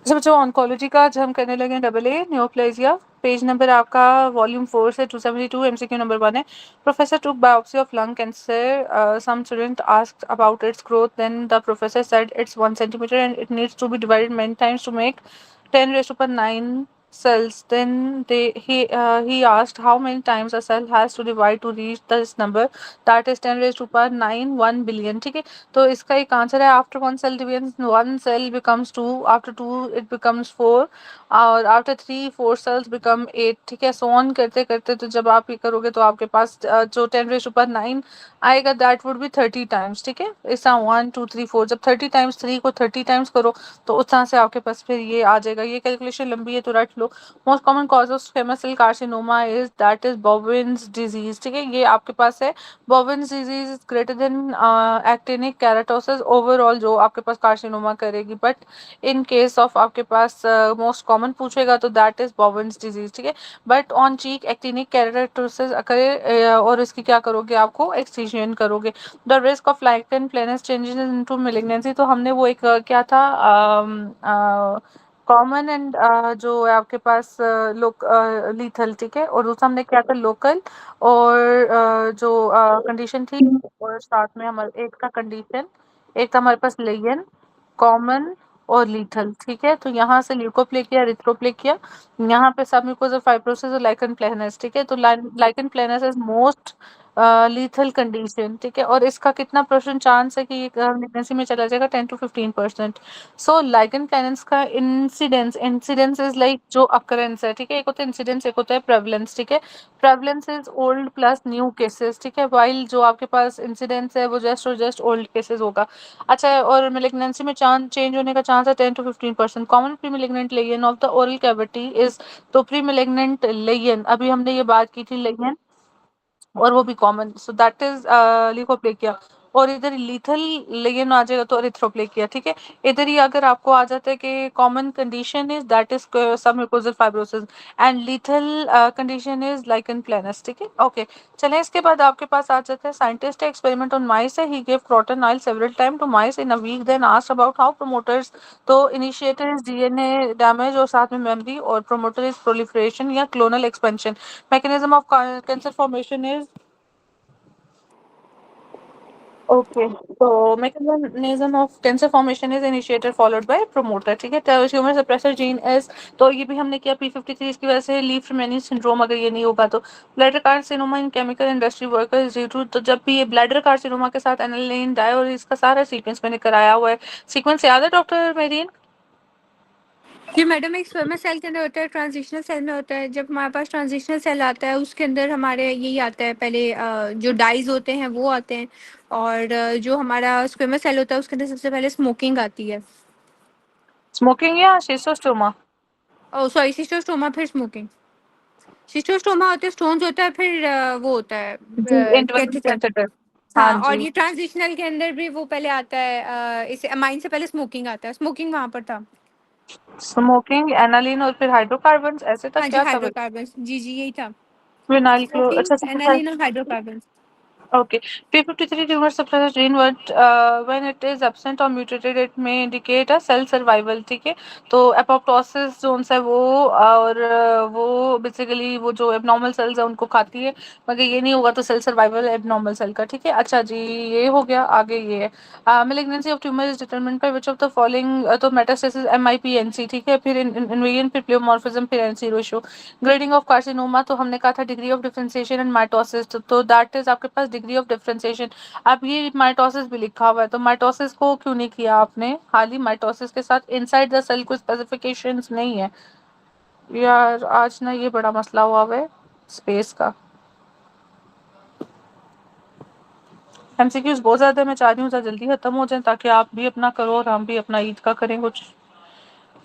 अच्छा बच्चों, ऑन्कोलॉजी का आज हम करने लगे डबल ए न्यूप्लेजिया। पेज नंबर आपका वॉल्यूम 4 से 272, एमसीक्यू नंबर 1 है। Professor took biopsy of lung cancer, some student asked about its growth, then the professor said it's 1 centimeter and it needs to be divided many times to make 10 raised to power 9 cells. Then he asked how many times a cell has to divide to reach this number, that is 10 raised to power 9 1 billion। ठीक है, तो इसका एक answer है after one cell division one cell becomes two, after two it becomes four, और after three four cells become eight. ठीक है, so on करते करते तो जब आप ये करोगे तो आपके पास जो 10 रेज ऊपर 9 आएगा दैट वुड बी 30 टाइम्स। ठीक है, ऐसा 1 2 3 4, जब 30 टाइम्स 3 को 30 टाइम्स करो तो उस तरह से आपके पास फिर ये आ जाएगा। ये कैलकुलेशन लंबी है तो रट लो। Most common cause of squamous cell carcinoma is that is Bowen's disease. ठीक है, ये आपके पास है Bowen's disease is greater than actinic keratosis overall जो आपके पास कार्सिनोमा करेगी, बट इन केस ऑफ आपके पास मोस्ट कॉमन पूछेगा तो दैट इज बोवेन्स डिजीज। ठीक है, but on cheek actinic keratosis करे और इसकी क्या करोगे, आपको एक्सcision करोगे। The risk of lichen planus changes into malignancy, तो हमने वो एक क्या था कॉमन एंड जो है आपके पास लोक लीथल। ठीक है, और दूसरा हमने क्या था लोकल, और जो कंडीशन थी, और साथ में हमारे एक था कंडीशन, एक था हमारे पास लेयन, कॉमन और लीथल। ठीक है, तो यहाँ से ल्यूकोप्ले किया, रिथ्रोप्ले किया, यहाँ पे सबम्यूकोजल फाइब्रोसिस और लाइकन प्लेनस। ठीक है, तो lichen planus is most lethal condition. ठीक है, और इसका कितना परसेंट चांस है कि ये प्रेगनेंसी में चला जाएगा, 10 to 15%। सो लाइकन प्लेनेंस का इंसिडेंस, इंसिडेंस इज लाइक जो अकरेंस है। ठीक है, एक होता है इंसिडेंस, एक होता है प्रेवलेंस। ठीक है, prevalence is old plus new cases. ठीक है, वाइल जो आपके पास इंसिडेंस है वो जस्ट और जस्ट ओल्ड केसेस होगा। अच्छा, और मेलिग्नेंसी में चांस चेंज होने का चांस है 10 to 15%। Common pre malignant Leyen of the oral cavity is, तो प्री मेलिग्नेंट लेयन अभी हमने ये बात की थी लेयन, और वो भी common, so that is leukoplakia. और इधर लीथल लेगिन आ जाएगा तो एरिथ्रोप्लेकिया। ठीक है, इधर ही अगर आपको आ जाता है कि common condition is that is submucosal fibrosis and lethal condition is lichen planus. ठीक है, ओके। चलें, इसके बाद आपके पास आ जाता है साइंटिस्ट एक्सपेरिमेंट ऑन माइस है। He give croton oil several time to mice in a week, then asked about how promoters, तो इनिशिएटर इज डीएनए डैमेज और साथ में मेमोरी, और प्रोमोटर इज प्रोलिफरेशन या clonal expansion. Mechanism of cancer formation is okay, तो mechanism of cancer formation is initiator followed by promoter। ठीक है, तो tumor suppressor gene is, तो ये भी हमने किया p53 इसकी वजह से लीफ रेमेनिंग सिंड्रोम, अगर ये नहीं होगा तो bladder carcinoma in chemical industry workers due to, तो जब भी ये ब्लैडर कार्सिनोमा के साथ एनालाइन डाई, और इसका सारा सीक्वेंस मैंने कराया हुआ है। सीक्वेंस याद है डॉक्टर मेरीन? जी मैडम, एक स्पर्मा सेल के अंदर होता है, ट्रांजिशनल सेल में होता है। जब हमारे पास ट्रांजिशनल सेल आता है उसके अंदर हमारे यही आता है, पहले जो डाइज होते हैं वो आते हैं, और जो हमारा स्क्वेमस सेल होता है उसके अंदर सबसे पहले स्मोकिंग आती है। स्मोकिंग या शिस्टोस्टोमा? ओ सॉरी, सिस्टोस्टोमा फिर स्मोकिंग। सिस्टोस्टोमा होते हैं स्टोन्स होता है, फिर वो होता है जी, इंटरवेंशन कैंसर। सेंसिटिव। हाँ हाँ, और जी। ये ट्रांजिशनल के अंदर भी वो पहले आता है, इसे अमाइन से पहले स्मोकिंग आता है। स्मोकिंग वहां पर था। स्मोकिंग, एनालिन और फिर हाइड्रोकार्बन, ऐसे था हाँ जी, क्या था? हाइड्रोकार्बन, जी जी यही था। विनाइल क्लो, स्मोकिंग, अच्छा अच्छा। एनालिन और hydrocarbon. Okay. P53 tumor suppressor gene, what when it is absent or mutated, it may indicate a cell survival। ठीक है, तो apoptosis जोन है वो, और वो बेसिकली वो जो एबनॉर्मल सेल्स है उनको खाती है, मगर ये नहीं होगा तो सेल सर्वाइवल एबनॉर्मल सेल का। ठीक है, अच्छा जी, ये हो गया। आगे ये है malignancy of tumor is determined by which of the following, तो मेटास्टेसिस MIPNC। ठीक है, फिर इन्वेजन, फिर प्लियोमॉर्फिज्म, फिर NC ratio. Grading of carcinoma, तो हमने कहा था degree of differentiation and mitosis, तो दैट इज आपके पास डिग्री ऑफ डिफरेंशिएशन। अब ये माइटोसिस भी लिखा हुआ है, तो माइटोसिस को क्यों नहीं किया आपने? खाली माइटोसिस के साथ इनसाइड द सेल कोई स्पेसिफिकेशंस नहीं है यार। आज ना ये बड़ा मसला हुआ है स्पेस का। एमसीक्यूज बहुत ज्यादा, मैं चाह रही हूँ जल्दी खत्म हो जाए ताकि आप भी अपना करो और हम भी अपना ईद का करें कुछ।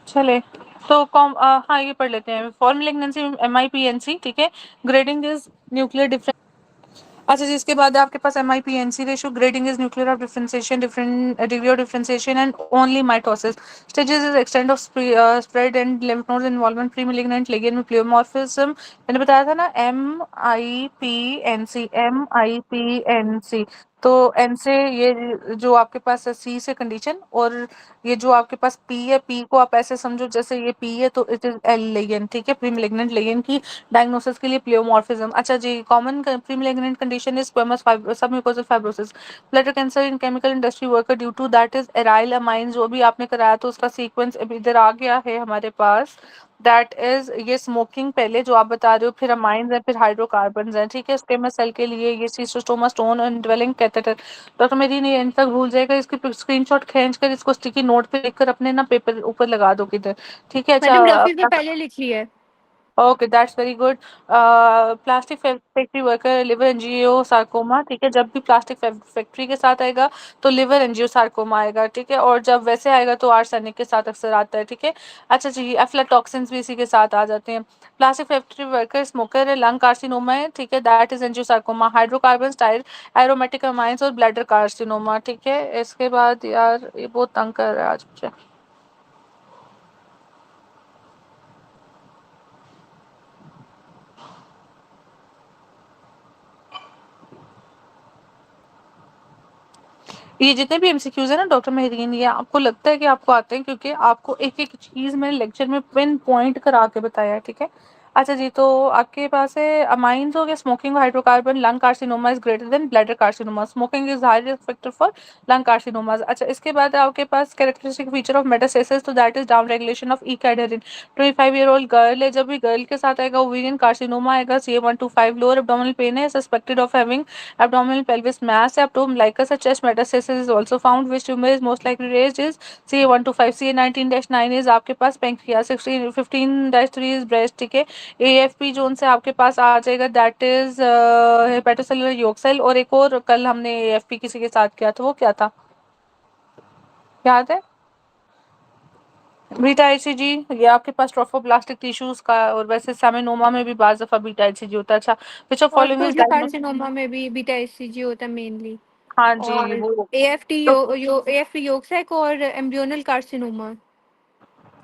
चले, तो हाँ ये पढ़ लेते हैं। For malignancy MIPNC। ठीक है, ग्रेडिंग इज न्यूक्लियर डिफरेंस। अच्छा जी, इसके बाद आपके पास MIPNC ratio, grading is nuclear of differentiation, different degree of differentiation and only mitosis. Stages is extend of spread and lymph nodes involvement, pre malignant लेगिन में प्लियोमॉर्फिज्म। मैंने बताया था ना MIPNC, MIPNC। तो एन से ये जो आपके पास है सी से कंडीशन, और ये जो आपके पास पी है, पी को आप ऐसे समझो जैसे ये पी है तो इट इज एल लेगन, ठीक है, प्री मैलिग्नेंट लेगन की डायग्नोसिस के लिए प्लियोमॉर्फिज्म। अच्छा जी, common pre malignant condition is squamous submucosal fibrosis, bladder cancer in chemical industry worker due to that is aryl amine, जो भी आपने कराया तो उसका सीक्वेंस अभी इधर आ गया है हमारे पास। दैट इज ये स्मोकिंग पहले जो आप बता रहे हो, फिर अमाइंस है, फिर हाइड्रोकार्बन है, ठीक है। स्क्वेमस सेल के लिए ये cystostomy stone and dwelling catheter. Doctor मेरी नहीं एंड तक भूल जाएगा, इसकी स्क्रीनशॉट खींच कर इसको स्टिकी नोट पे लिखकर अपने ना पेपर ऊपर लगा दो किधर, ठीक है। मैडम अच्छा, रफी पे पहले लिख लिया है। Okay that's very good. Plastic factory worker liver angiosarcoma, ठीक है, जब भी प्लास्टिक फैक्ट्री के साथ आएगा तो लिवर एंजियो सार्कोमा आएगा, ठीक है, और जब वैसे आएगा तो आर्सेनिक के साथ अक्सर आता है, ठीक है। अच्छा जी, एफ्लाटॉक्सिन्स भी इसी के साथ आ जाते हैं। प्लास्टिक फैक्ट्री वर्कर स्मोकर है, लंग कार्सिनोमा है, ठीक है, that is angiosarcoma, hydrocarbon style aromatic amines और ब्लैडर कार्सिनोमा, ठीक है। इसके बाद यार ये बहुत तंग कर रहा है आज मुझे। ये जितने भी एमसीक्यूज है ना डॉक्टर मेहरीन, ये आपको लगता है कि आपको आते हैं क्योंकि आपको एक एक चीज मैंने लेक्चर में पिन पॉइंट करा के बताया है, ठीक है। अच्छा जी, तो आपके पास है अमाइंस हो गया, smoking hydrocarbon, lung carcinoma is greater then bladder carcinoma, smoking is high risk factor for lung carcinomas. अच्छा, इसके बाद आपके पास कैरेक्टरिस्टिक फीचर ऑफ मेटास्टेसिस, तो that is down regulation of E cadherin. 25-year-old girl है, जब भी गर्ल के साथ आएगा ओवेरियन कार्सिनोमा आएगा, CA125, लोअर एब्डोमिनल पेन है, suspected of having abdominal pelvis mass है, abdominicus है, chest metastasis is also found, which tumor is most likely raised is CA125, CA19-9 is आपके पास pancreas, 16 15-3 is breast, ठीक है। AFP zone से आपके पास आ जाएगा, that is hepatocellular योग सेल, और एक और कल हमने AFP किसी के साथ किया था, वो क्या था याद है? बीटा आईसीजी, ये आपके पास ट्रोफोब्लास्टिक टिश्यूज का, और वैसे सेमिनोमा में भी बाज दफा बीटा आईसीजी होता है। अच्छा, विच ऑफ और फॉलोइंग इज डायग्नोस्टिक। कोलियोकार्सिनोमा में भी बीटा एचसीजी होता है मेनली। हाँ जी, और वो एएफटी तो एएफटी योगसैक और एम्ब्रियोनल कार्सिनोमा।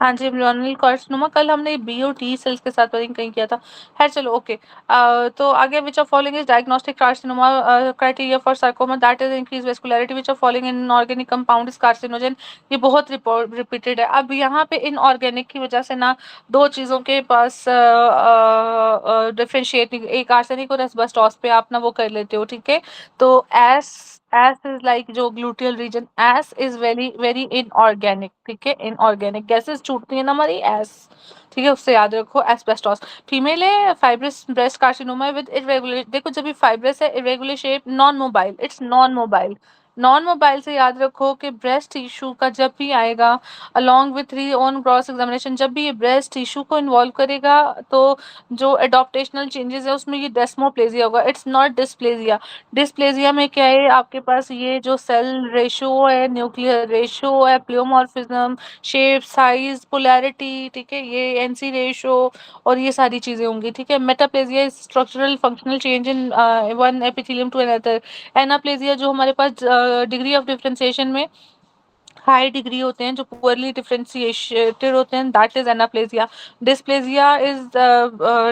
हाँ जी, एम्ब्रियोनिकल कार्सिनोमा कल हमने बी और टी सेल्स के साथ पता कहीं किया था। खैर चलो, ओके। तो आगे विच of following is diagnostic carcinoma criteria for sarcoma, that is increase vascularity, which of following in organic compound is carcinogen. ये बहुत रिपीटेड है। अब यहाँ पे इन ऑर्गेनिक की वजह से ना दो चीजों के पास डिफरेंशिएट, एक आर्सेनिक और एस्बेस्टॉस पे आप ना वो कर लेते हो, ठीक है। तो एस एस इज लाइक जो gluteal region, S is very very inorganic, ठीक है, इनऑर्गेनिक गैसेस छूटती है ना हमारी एस, ठीक है, उससे याद रखो एस्बेस्टोस। फीमेल है, fibrous breast carcinoma with irregular, देखो जब भी फाइब्रस है, irregular shape, non mobile, it's non mobile. Non mobile से याद रखो कि ब्रेस्ट टिश्यू का जब भी आएगा along with three on cross examination, जब भी ये ब्रेस्ट टिश्यू को इन्वॉल्व करेगा तो जो एडॉप्टेशनल चेंजेस है उसमें ये डेस्मोप्लेजिया होगा, इट्स नॉट डिस्प्लेजिया। डिस्प्लेजिया में क्या है, आपके पास ये जो सेल रेशियो है, न्यूक्लियर रेशियो है, प्लियोमॉर्फिज्म, शेप, साइज, पोलैरिटी, ठीक है, ये एनसी रेशियो और ये सारी चीजें होंगी, ठीक है। Metaplasia is structural functional change in one epithelium to another. Anaplasia जो हमारे पास डिग्री ऑफ डिफरेंशिएशन में हाई डिग्री होते हैं, जो पुअरली डिफरेंशिएटेड होते हैं, that is anaplasia. Dysplasia is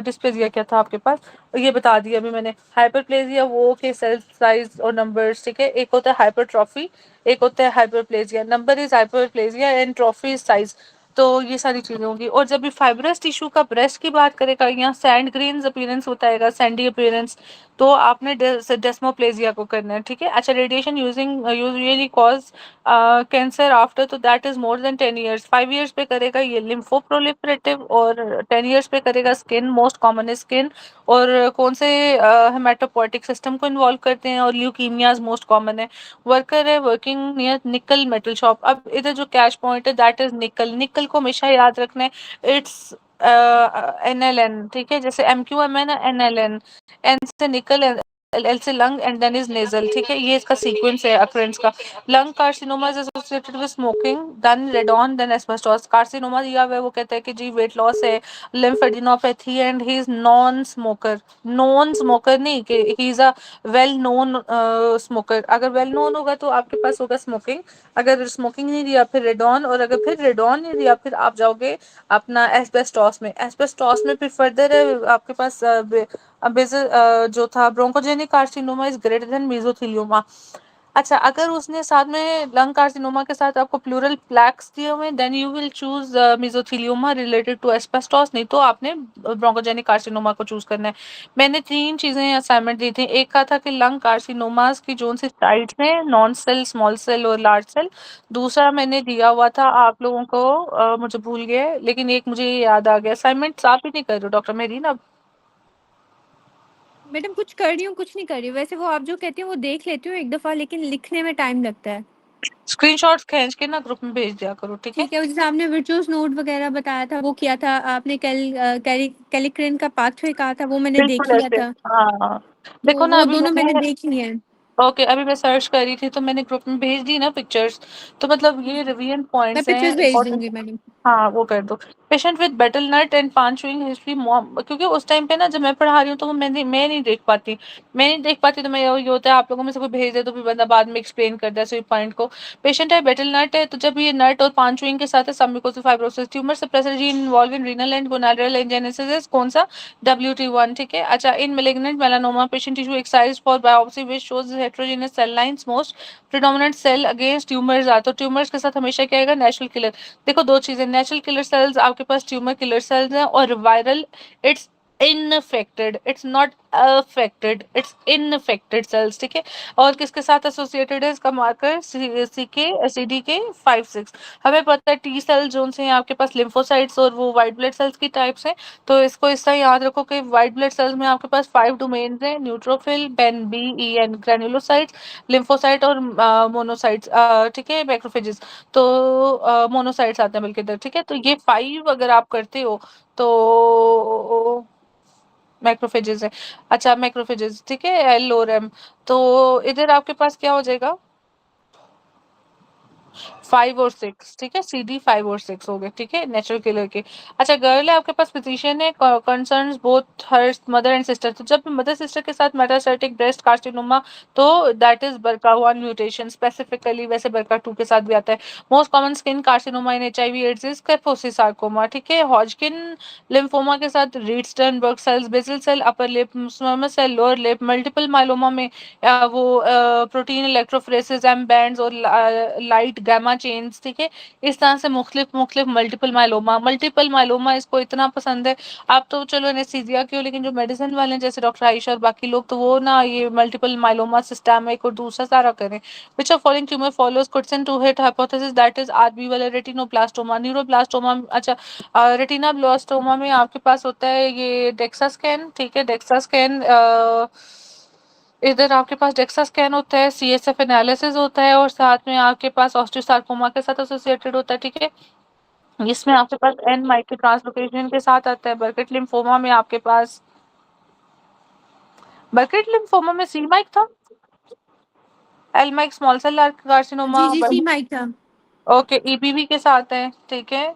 dysplasia क्या था आपके पास, ये बता दिया अभी मैंने। हाइपरप्लेजिया वो के सेल साइज और नंबर्स, ठीक है, एक होता है हाइपरट्रॉफी, एक होता है hyperplasia, number is hyperplasia and trophy is size. तो ये सारी चीजें होंगी। और जब भी फाइब्रस टिश्यू का ब्रेस्ट की बात करेगा, यहाँ सैंड ग्रेन्स अपीयरेंस होता है, सैंडी अपीयरेंस, तो आपने डेस्मोप्लेजिया को करना है, ठीक है। अच्छा, radiation using usually cause cancer after, तो that is more than 10 years। 5 years पे करेगा ये लिम्फोप्रोलिफरेटिव, और 10 years पे करेगा स्किन, मोस्ट कॉमन है स्किन। और कौन से हेमाटोपोइटिक सिस्टम को इन्वॉल्व करते हैं, और ल्यूकीमियाज मोस्ट कॉमन है। वर्कर है working near nickel metal shop, अब इधर जो कैश पॉइंट है दैट इज निकल, निकल को हमेशा याद रखना है, इट्स NLN, ठीक है, जैसे MQM है ना, NLN, एन से निकल, एल से lung and then is nasal, ठीक है, ये इसका सीक्वेंस है अक्रेंस का। Lung carcinoma is associated with smoking, then radon, then asbestos. Carcinoma दिया हुआ है, वो कहता है कि जी वेट लॉस है, lymphadenopathy, and he is non smoker, non smoker नहीं कि he is a well known smoker. अगर वेल नोन होगा तो आपके पास होगा स्मोकिंग, अगर स्मोकिंग नहीं दिया फिर रेडॉन, और अगर फिर रेडॉन नहीं दिया फिर आप जाओगे अपना एस्बेस्टोस में। एस्बेस्टोस में फिर फर्दर है आपके पास जो था bronchogenic carcinoma is greater than mesothelioma. अच्छा, अगर उसने साथ में लंग कार्सिनोमा के साथ आपको प्लूरल प्लैक्स दिए हुए, then you will choose mesothelioma related to asbestos, नहीं तो आपने ब्रोंकोजेनिक कार्सिनोमा को चूज करना है। मैंने 3 चीजें असाइनमेंट दी थी। एक का था कि लंग कार्सिनोमास की जोन सी टाइप्स हैं, नॉन सेल, स्मॉल सेल और लार्ज सेल। दूसरा मैंने दिया हुआ था आप लोगों को, मुझे भूल गया है, लेकिन एक मुझे याद आ गया। असाइनमेंट आप ही नहीं कर रहे हो डॉक्टर मेरीन अब? मैडम कुछ कर रही हूँ, कुछ नहीं कर रही हूँ। वैसे वो आप जो कहती हैं वो देख लेती हूँ एक दफ़ा, लेकिन लिखने में टाइम लगता है। स्क्रीनशॉट्स खींच के ना ग्रुप में भेज दिया करो, ठीक है? ठीक है, और जैसे आपने वर्चुअस नोट वगैरह बताया था, वो किया था आपने, कैलिक्रेन का पाथवे कहा था, वो मैंने देख बिल्कुल लिया ऐसे, था। हाँ। देखो तो ना वो अभी दोनों मैंने मैंने, देख लिए हैं। ओके अभी मैं सर्च कर रही थी तो मैंने ग्रुप में भेज दी ना पिक्चर्स। तो मतलब ये रिवीजन मैं पॉइंट्स हैं पिक्चर्स भेज इंपॉर्टेंट। दूंगी मैडम। हाँ वो कर दो। Patient with betel nut and paan chewing history, क्योंकि उस टाइम पे ना जब मैं पढ़ा रही हूँ तो वो मैं नहीं देख पाती। मैं नहीं देख पाती तो मैं ये होता है आप लोगों में से कोई भेज दे तो फिर बंदा बाद में एक्सप्लेन कर दे सो पॉइंट को। पेशेंट है बेटल नट है, तो जब ये नट और पान चुइंग के साथ है submucosal fibrosis tumour suppressor gene involve in renal and gonadal agenesis, कौन सा? WT1, ठीक है। अच्छा, in malignant melanoma patient tissue exercise for biopsy which shows heterogeneous cell lines, most predominant cell against tumours are, तो tumours के साथ हमेशा क्या आएगा? Natural killer. देखो 2 चीजें, नेचुरल किलर सेल्स आपके पास ट्यूमर किलर सेल्स हैं, और viral it's infected, it's not affected, it's infected cells, ठीक है। और किसके साथ एसोसिएटेड है? इसका मार्कर CDK5-6। हमें पता है टी सेल जोन से आपके पास लिम्फोसाइट्स और वो व्हाइट ब्लड सेल्स की टाइप्स हैं। तो इसको इस तरह याद रखो कि व्हाइट ब्लड सेल्स में आपके पास 5 डोमेन्स हैं, neutrophil, ben B E N, granulocytes, lymphocyte और मोनोसाइट्स, ठीक है, मैक्रोफेजेस। तो मोनोसाइट्स आते हैं बल्कि इधर, ठीक है। तो ये 5 अगर आप करते हो तो मैक्रोफेजेस है। अच्छा मैक्रोफेजेस, ठीक है, एल और एम। तो इधर आपके पास क्या हो जाएगा? 5 और 6, ठीक है, CD 5 और 6 हो गए, ठीक है, नेचुरल किलर के। अच्छा, गर्ल है आपके पास, फिजिशियन है, concerns both her mother and sister. तो जब मदर सिस्टर के साथ मेटास्टेटिक ब्रेस्ट कार्सिनोमा, तो that is BRCA1 mutation specifically, वैसे BRCA2 के साथ भी आता है। Most common skin carcinoma in HIV AIDS is Kaposi sarcoma, ठीक है। हॉजकिन लिम्फोमा के साथ Reed Sternberg cells, basal cell upper lip, squamous cell lower lip, multiple myeloma में वो प्रोटीन इलेक्ट्रोफोरेसिस एम बैंड्स और लाइट गामा चेन्स, ठीक है। इस तरह से मुख्तलिफ मुख्तलिफ मल्टीपल माइलोमा इसको इतना पसंद है। आप तो चलो एनेस्थीसिया की हो, लेकिन जो मेडिसिन वाले हैं जैसे डॉक्टर आयशा और बाकी लोग, तो वो ना ये मल्टीपल माइलोमा सिस्टमिक और दूसरा सारा करें। Which of following tumour follows Knudson two hit hypothesis, that is RB वाला रेटिनोब्लास्टोमा, न्यूरोब्लास्टोमा। अच्छा, रेटिनाब्लास्टोमा में आपके पास होता है ये डेक्सा स्कैन, ठीक है, डेक्सा स्कैन। इधर आपके पास डेक्सा स्कैन होता है, CSF एनालिसिस होता है, और साथ में आपके पास ऑस्टियोसार्कोमा के साथ एसोसिएटेड होता है, ठीक है। इसमें आपके पास एन माइक्रो ट्रांसलोकेशन के साथ आता है। बर्केट लिम्फोमा में आपके पास, बर्केट लिम्फोमा में सी माइक था, L myc small cell carcinoma. जी जी, सी माइक था। ओके, EBV के साथ है, ठीक है।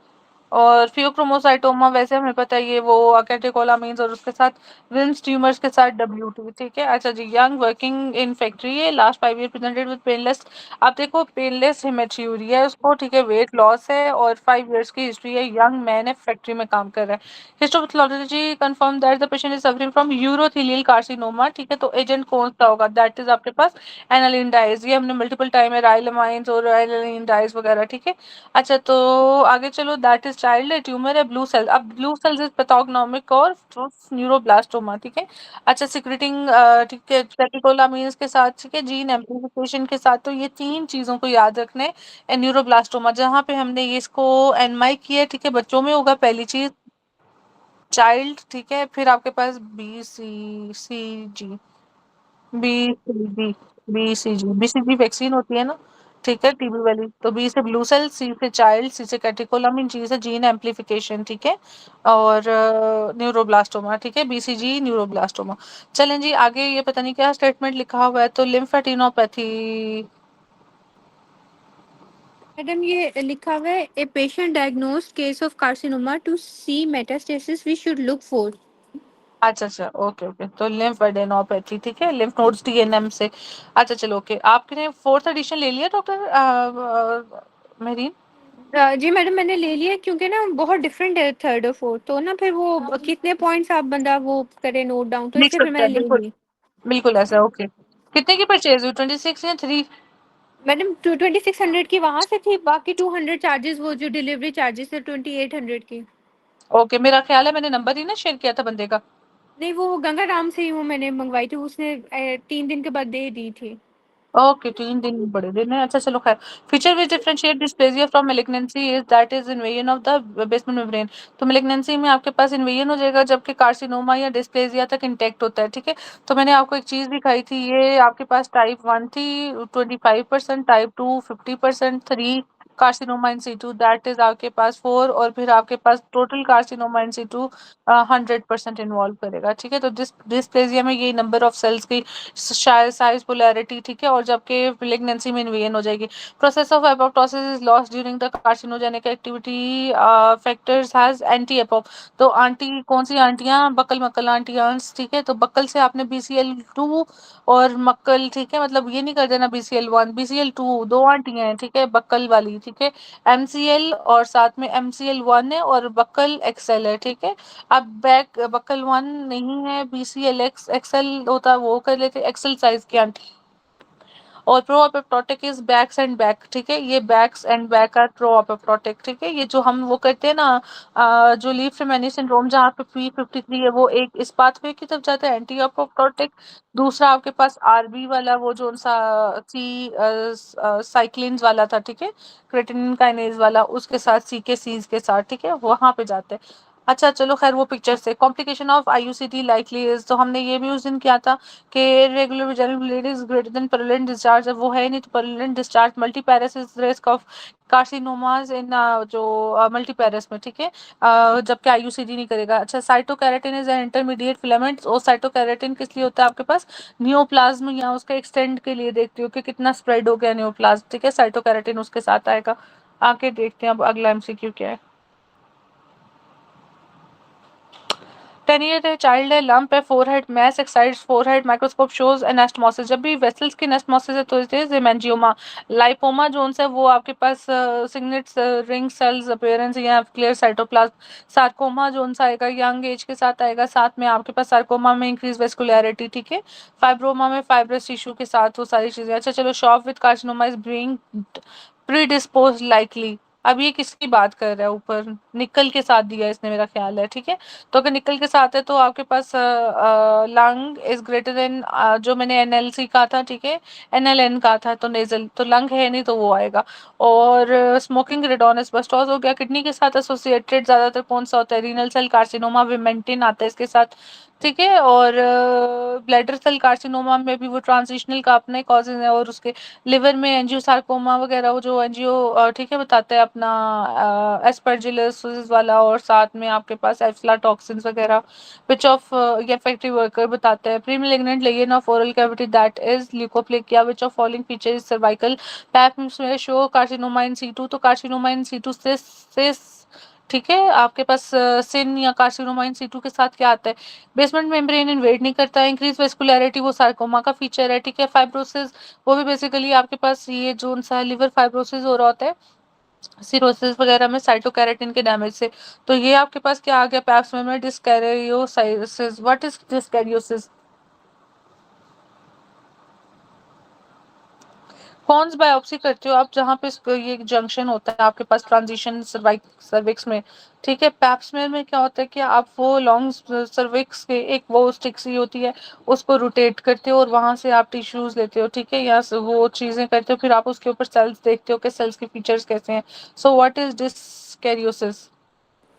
और फियोक्रोमोसाइटोमा वैसे हमें पता है ये वो कैटेकोलामीन्स, और उसके साथ विल्म्स ट्यूमर्स के साथ WT, ठीक है। अच्छा जी, यंग वर्किंग इन फैक्ट्री है, last 5 year presented with painless. आप देखो पेनलेस हेमेट्यूरिया है उसको, ठीक है, वेट लॉस है और 5 इयर्स की हिस्ट्री है, यंग मैन है, फैक्ट्री में काम कर रहा है। Histopathology confirm that the patient is suffering from urothelial carcinoma, ठीक है। तो एजेंट कौन सा होगा? दैट इज आपके पास एनालिन डाइज, ये हमने मल्टीपल टाइम है, राइलामाइंस और एनालिन डाइज वगैरह, ठीक है। अच्छा, तो आगे चलो, दैट इज चाइल्ड है, ट्यूमर है, ब्लू सेल। अब ब्लू सेल्स इज पैथोग्नोमिक और न्यूरोब्लास्टोमा, ठीक है। अच्छा, सिक्रेटिंग, ठीक है, कैटेकोलामीन्स के साथ, ठीक है, जीन एम्प्लीफिकेशन के साथ। तो ये 3 चीजों को याद रखना है। न्यूरोब्लास्टोमा जहाँ पे हमने ये इसको एनमाई किया है, ठीक है, बच्चों में होगा पहली चीज, चाइल्ड, ठीक है। फिर आपके पास BCG, BCG वैक्सीन होती है ना, ठीक है, TB वाली। तो B से ब्लू सेल, C से चाइल्ड, C से कैटेकोलामिन, G से जीन एम्प्लीफिकेशन, ठीक है। और न्यूरोब्लास्टोमा, ठीक है, BCG न्यूरोब्लास्टोमा। चलें जी आगे, ये पता नहीं क्या स्टेटमेंट लिखा हुआ है, तो लिम्फेटिनोपैथी। मैडम ये लिखा हुआ है, a patient diagnosed case of carcinoma to see metastasis we should look for. अच्छा अच्छा, ओके ओके, तो लिम्फेडेनोपैथी, ठीक है, लिम्फ नोड्स TNM से। अच्छा चलो, ओके, आपने 4th एडिशन ले लिया डॉक्टर मेरीन? जी मैडम मैंने ले लिया क्योंकि ना बहुत डिफरेंट है थर्ड और फोर्थ, तो ना फिर वो कितने पॉइंट्स आप बंदा वो करे नोट डाउन, तो लिख इसलिए फिर सकता है, मैंने ले बिल्कुल। ली। बिल्कुल ऐसा, ओके। कितने की परचेज हुई, 26 या 3? मैडम 2600 की वहां से थी, बाकी 200 चार्जेस वो जो डिलीवरी चार्जेस है 2800 की। ओके, मेरा ख्याल है मैंने नंबर ही ना शेयर किया था बंदे का। नहीं वो गंगा राम से ही वो मैंने मंगवाई थी, उसने 3 दिन के बाद दे दी थी। ओके, 3 दिन बड़े दिन है। अच्छा चलो खैर। Feature which differentiate dysplasia from malignancy is that is invasion of the basement membrane. तो मैलिग्नेंसी में आपके पास इन्वेजन हो जाएगा, जबकि कार्सिनोमा या डिस्प्लेजिया तक इंटेक्ट होता है, ठीक है। तो मैंने आपको एक चीज दिखाई थी, ये आपके पास टाइप 1 थी 25%, type 2 50%, 3 carcinoma in situ that is आपके पास 4, और फिर आपके पास total carcinoma in situ 100% involve करेगा, ठीक है। तो डिस्प्लेजिया में ये नंबर ऑफ सेल्स की साइज पोलैरिटी, ठीक है, और जबकि प्रेगनेंसी में इन्वेजन हो जाएगी। Process of apoptosis is lost during the carcinogenic activity factors has anti एपोप। तो आंटी कौन सी आंटियां, बक्कल मक्कल आंटियां, ठीक है। तो बक्कल से आपने BCL2 और मक्कल, ठीक है, मतलब ये नहीं कर देना BCL1 BCL2, दो आंटियां हैं, ठीक है, बक्कल वाली, ठीक है। MCL और साथ में MCL1 है और बक्कल एक्सएल है, ठीक है। अब बैक बक्कल 1 नहीं है, BCLX एक्सएल होता, वो कर लेते एक्सल साइज की आंटी। और pro apoptotic is Bax and Bak, ठीक है, ये Bax and Bak are pro apoptotic, ठीक है। ये जो हम वो करते हैं ना, जो लीफ फेमेनी सिंड्रोम जहाँ पे P53 है, वो एक इस पाथवे की तरफ जाता है, एंटी अपोप्टोटिक। दूसरा आपके पास RB वाला, वो जो सा सी साइक्लिन्स वाला था, ठीक है, क्रेटिनिन काइनेज वाला, उसके साथ सी के सीज के साथ, ठीक है, वहां पे जाते हैं। अच्छा चलो खैर, वो पिक्चर से complication of IUCD likely is, तो हमने ये भी उस दिन किया था कि regular vaginal bleed is greater than purulent discharge. अब वो है नहीं, तो purulent discharge multiparous is risk of carcinomas in जो मल्टीपैरस में, ठीक है, जबकि IUCD नहीं करेगा। अच्छा, साइटोकैरेटिन इज एन इंटरमीडिएट फिलामेंट, और साइटोकैरेटिन किस लिए होता है आपके पास, नियोप्लाज्म या उसका एक्सटेंड के लिए देखते हो कि कितना स्प्रेड हो गया नियोप्लाज्म, ठीक है, साइटोकैरेटिन उसके साथ आएगा। आके देखते हैं अब अगला MCQ क्या है। 10 ईयर है, चाइल्ड है, लंप है, forehead mass excised forehead, microscope shows anastomosis. जब भी वेसल्स की एनास्टोमोसिस है तो इट इज हेमेंजियोमा। लाइपोमा जोन है वो आपके पास सिग्नेट रिंग सेल्स अपीयरेंस या क्लियर साइटोप्लाज्म। सार्कोमा जोन सा आएगा, यंग एज के साथ आएगा, साथ में आपके पास सार्कोमा में इंक्रीज वेस्कुलैरिटी, ठीक है। फाइब्रोमा में फाइब्रस टिश्यू के साथ वो सारी चीजें। अच्छा चलो, shop with carcinoma is being predispose likely. अब ये किसकी बात कर रहा है, ऊपर निकल के साथ दिया इसने, मेरा ख्याल है, ठीक है। तो अगर निकल के साथ है तो आपके पास लंग इज ग्रेटर देन, जो मैंने NLC कहा था, ठीक है, NLN कहा था, तो नेजल, तो लंग है नहीं तो वो आएगा। और स्मोकिंग, रेडोन एस्बेस्टोस हो गया। किडनी के साथ एसोसिएटेड ज्यादातर कौन सा होता है, रीनल सेल कार्सिनोमा विमेंटिन आता है इसके साथ, ठीक है। और ब्लैडर सेल कार्सिनोमा में भी वो ट्रांजिशनल का अपने कॉजेज है, और उसके लिवर में एंजियोसार्कोमा वगैरह, वो जो एंजियो, ठीक है, बताता है अपना एस्परजिलस वाला, और साथ में आपके पास एफ्लाटॉक्सिन्स वगैरह, विच ऑफ ये फैक्ट्री वर्कर बताता है। Pre malignant lesion of oral cavity that is leukoplakia, which of following feature is cervical pap में शो कार्सिनोमा इन सीटू। तो कार्सिनोमा इन सीटू से ठीक है, आपके पास सिन या कार्सिनोमा इन सीटू के साथ क्या आता है, बेसमेंट मेम्ब्रेन इन्वेड नहीं करता है, इंक्रीज वेस्कुलैरिटी वो सार्कोमा का फीचर है, ठीक है। फाइब्रोसिस वो भी बेसिकली आपके पास ये जो सा लिवर फाइब्रोसिस हो रहा होता है, सिरोसिस वगैरह में साइटोकैरेटिन के डैमेज से। तो ये आपके पास क्या आ गया, पैप्समेयर में डिस्कैरियोसिस। What is डिस्कैरियोसिस? कौन सी बायोप्सी करते हो आप जहाँ पे ये जंक्शन होता है आपके पास ट्रांजिशन सर्विक्स में, ठीक है। पैप्समेयर में क्या होता है कि आप वो लॉन्ग सर्विक्स के एक वो स्टिक सी होती है, उसको रोटेट करते हो और वहां से आप टिश्यूज लेते हो, ठीक है, या वो चीजें करते हो, फिर आप उसके ऊपर सेल्स देखते हो कि सेल्स के फीचर्स कैसे हैं। So what is dyskaryosis?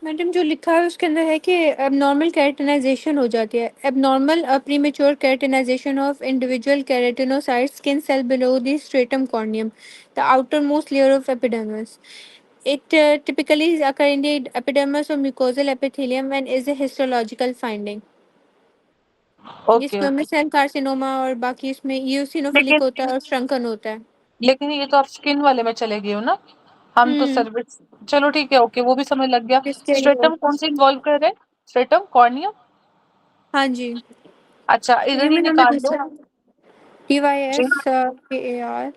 Madam जो लिखा है उसके अंदर है कि एबनॉर्मल केराटिनाइजेशन हो जाती है, abnormal premature keratinisation of individual keratinocyte skin cell below the stratum corneum, the outer most layer of epidermis. It typically occur in the epidermis or mucosal epithelium and is a histological finding. ये okay okay. Squamous cell carcinoma और बाकी इसमें लेकिन यूसिनोफिलिक होता है और श्रंकन होता है। लेकिन ये तो आप स्किन वाले में चले गए हो ना, हम तो हम्म. सर्विस। चलो ठीक है, ओके, वो भी समझ लग गया। स्ट्रेटम कौन डिस्केरियोसिस. से इन्वॉल्व कर रहे हैं, स्ट्रेटम कॉर्नियम। हाँ जी, अच्छा, ये इधर ही मैंने निकाल लो। दूसरा टी वाई जी एस हाँ। K A R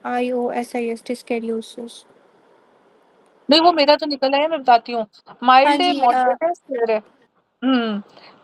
I O S I S dyskaryosis. नहीं वो मेरा तो निकल आया, मैं बताती हूँ। हाँ माइल्ड है, जी, मॉडरेट है, सिवियर है।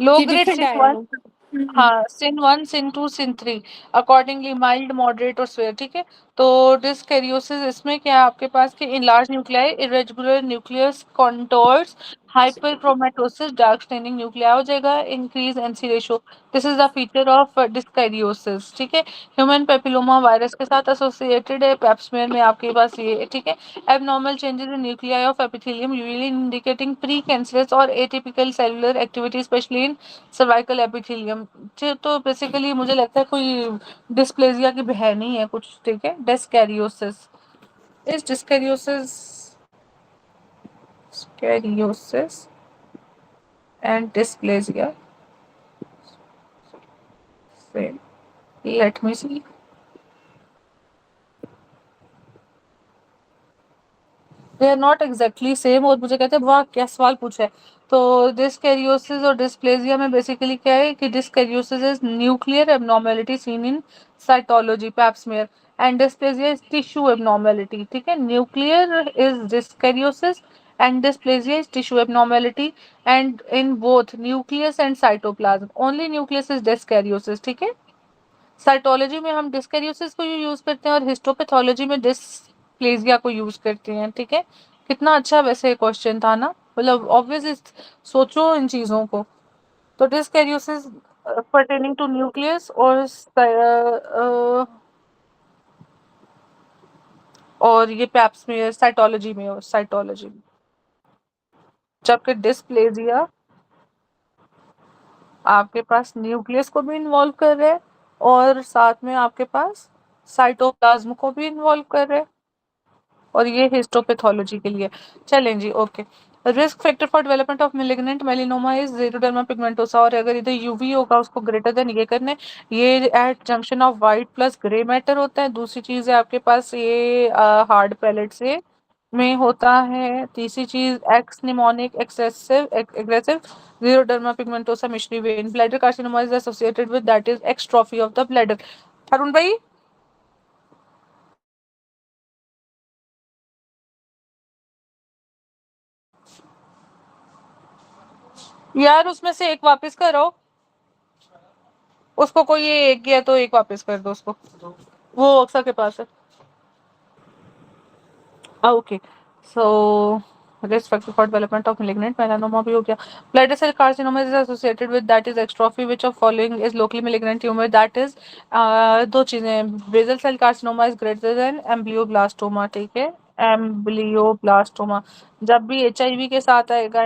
लो जी ग्रेड डिफरेंट सिन आया वन। वो। हाँ, सिन 1, सिन 2, सिन 3, अकॉर्डिंगली माइल्ड, मॉडरेट और स्वेयर, ठीक है। तो डिस्कैरियोसिस इसमें क्या है आपके पास कि enlarge nuclei, irregular nucleus contours, hyperchromatosis, dark staining nuclei हो जाएगा, increase NC ratio. This is the feature of dyskaryosis, ठीक है। ह्यूमन पेपिलोमा वायरस के साथ एसोसिएटेड है, पेप्समेयर में आपके पास ये है, ठीक है। Abnormal changes in nuclei of epithelium usually indicating pre cancerous और atypical cellular activity specially in cervical epithelium. तो बेसिकली मुझे लगता है कोई डिस्प्लेजिया की बहन ही है कुछ, ठीक है। डिस्कैरियोसिस, इस डिस्कैरियोसिस, स्कैरियोसिस एंड डिस्प्लेजिया से, let me see, they are not exactly same. और मुझे कहते हैं वाह क्या सवाल पूछा है। तो डिस्कैरियोसिस और डिस्प्लेजिया में बेसिकली क्या है कि dyskaryosis is nuclear abnormality seen in cytology Pap smear, and dysplasia is tissue abnormality, ठीक है। Nuclear is dyskaryosis and dysplasia is tissue abnormality, and in both nucleus and cytoplasm only nucleus is dyskaryosis, ठीक है। Cytology में हम डिस्कैरियोसिस को use करते हैं और हिस्टोपैथोलॉजी में डिस्प्लेजिया को यूज करते हैं, ठीक है। कितना अच्छा वैसे क्वेश्चन था ना, मतलब ऑब्वियसली सोचो इन चीजों को। तो डिस्कैरियोसिस पर्टेनिंग टू न्यूक्लियस और ये पैप्स में साइटोलॉजी में और साइटोलॉजी में, जबकि डिस्प्लेजिया आपके पास न्यूक्लियस को भी इन्वॉल्व कर रहे हैं और साथ में आपके पास साइटोप्लाज्म को भी इन्वॉल्व कर रहे हैं, और ये हिस्टोपैथोलॉजी के लिए। चलें जी, okay. Risk factor for development of malignant melanoma is xeroderma pigmentosa, और अगर इधर यूवी होगा उसको ग्रेटर देन ये करने, ये at junction of white plus grey matter होता है। दूसरी चीज है आपके पास ये हार्ड पैलेट से में होता है। तीसरी चीज X mnemonic excessive aggressive xeroderma pigmentosa मिश्री वेन, bladder carcinoma is associated with that is exstrophy of the bladder. Arun भाई, यार उसमें से एक वापस करो, उसको कोई ये एक गया तो एक वापस कर दो उसको, वो अक्सर के पास है। Okay, so risk factor for development of malignant melanoma भी हो गया। Bladder cell carcinoma is associated with that is extrophy which of following is locally malignant tumor, that is दो चीजें, basal cell carcinoma is greater than embryoblastoma, ठीक है। एम्ब्लियोब्लास्टोमा, जब भी HIV के साथ आएगा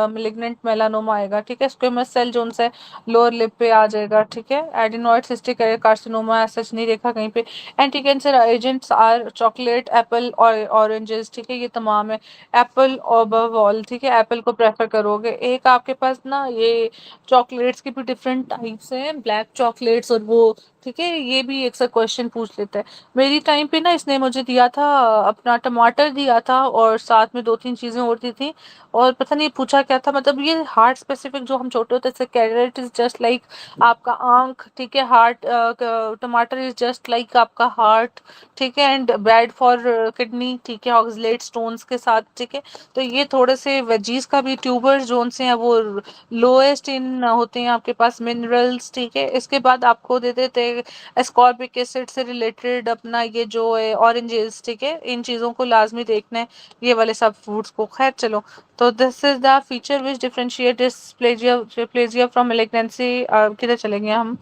malignant melanoma आएगा, ठीक है। स्क्वेमस सेल जोन से लोअर लिप पे आ जाएगा, ठीक है। एडिनोइड सिस्टिक कार्सिनोमा सच नहीं देखा कहीं पे। Anti cancer agents are chocolate, apple और ऑरेंजेस, ठीक है। ये तमाम है। एप्पल ओवरऑल, ठीक है, एप्पल को प्रेफर करोगे। एक आपके पास ना ये चॉकलेट्स की भी डिफरेंट टाइप्स हैं, ब्लैक चॉकलेट्स और वो, ठीक है। ये भी एक सा क्वेश्चन पूछ लेता है। मेरी टाइम पे ना इसने मुझे दिया था अपना टमाटर दिया था और साथ में दो तीन चीजें और दी थी, और पता नहीं पूछा क्या था, मतलब ये हार्ट स्पेसिफिक जो हम छोटे होते थे, कैरेट इज जस्ट लाइक आपका आंख, ठीक है। हार्ट टमाटर इज जस्ट लाइक आपका हार्ट, ठीक है। एंड बैड फॉर किडनी, ठीक है, ऑक्सलेट स्टोन्स के साथ, ठीक है। तो ये थोड़े से वेजीज का भी ट्यूबर्स जोन से हैं वो लोएस्ट इन होते हैं आपके पास मिनरल्स, ठीक है। इसके बाद आपको दे देते हैं एस्कॉर्बिक एसिड से रिलेटेड अपना ये जो है ऑरेंजेस, ठीक है। इन चीज़ों को लाजमी देखना है, ये वाले सब फ्रूट्स को। खैर चलो, तो this is the feature which differentiate dysplasia from malignancy. किधर चले गए हम,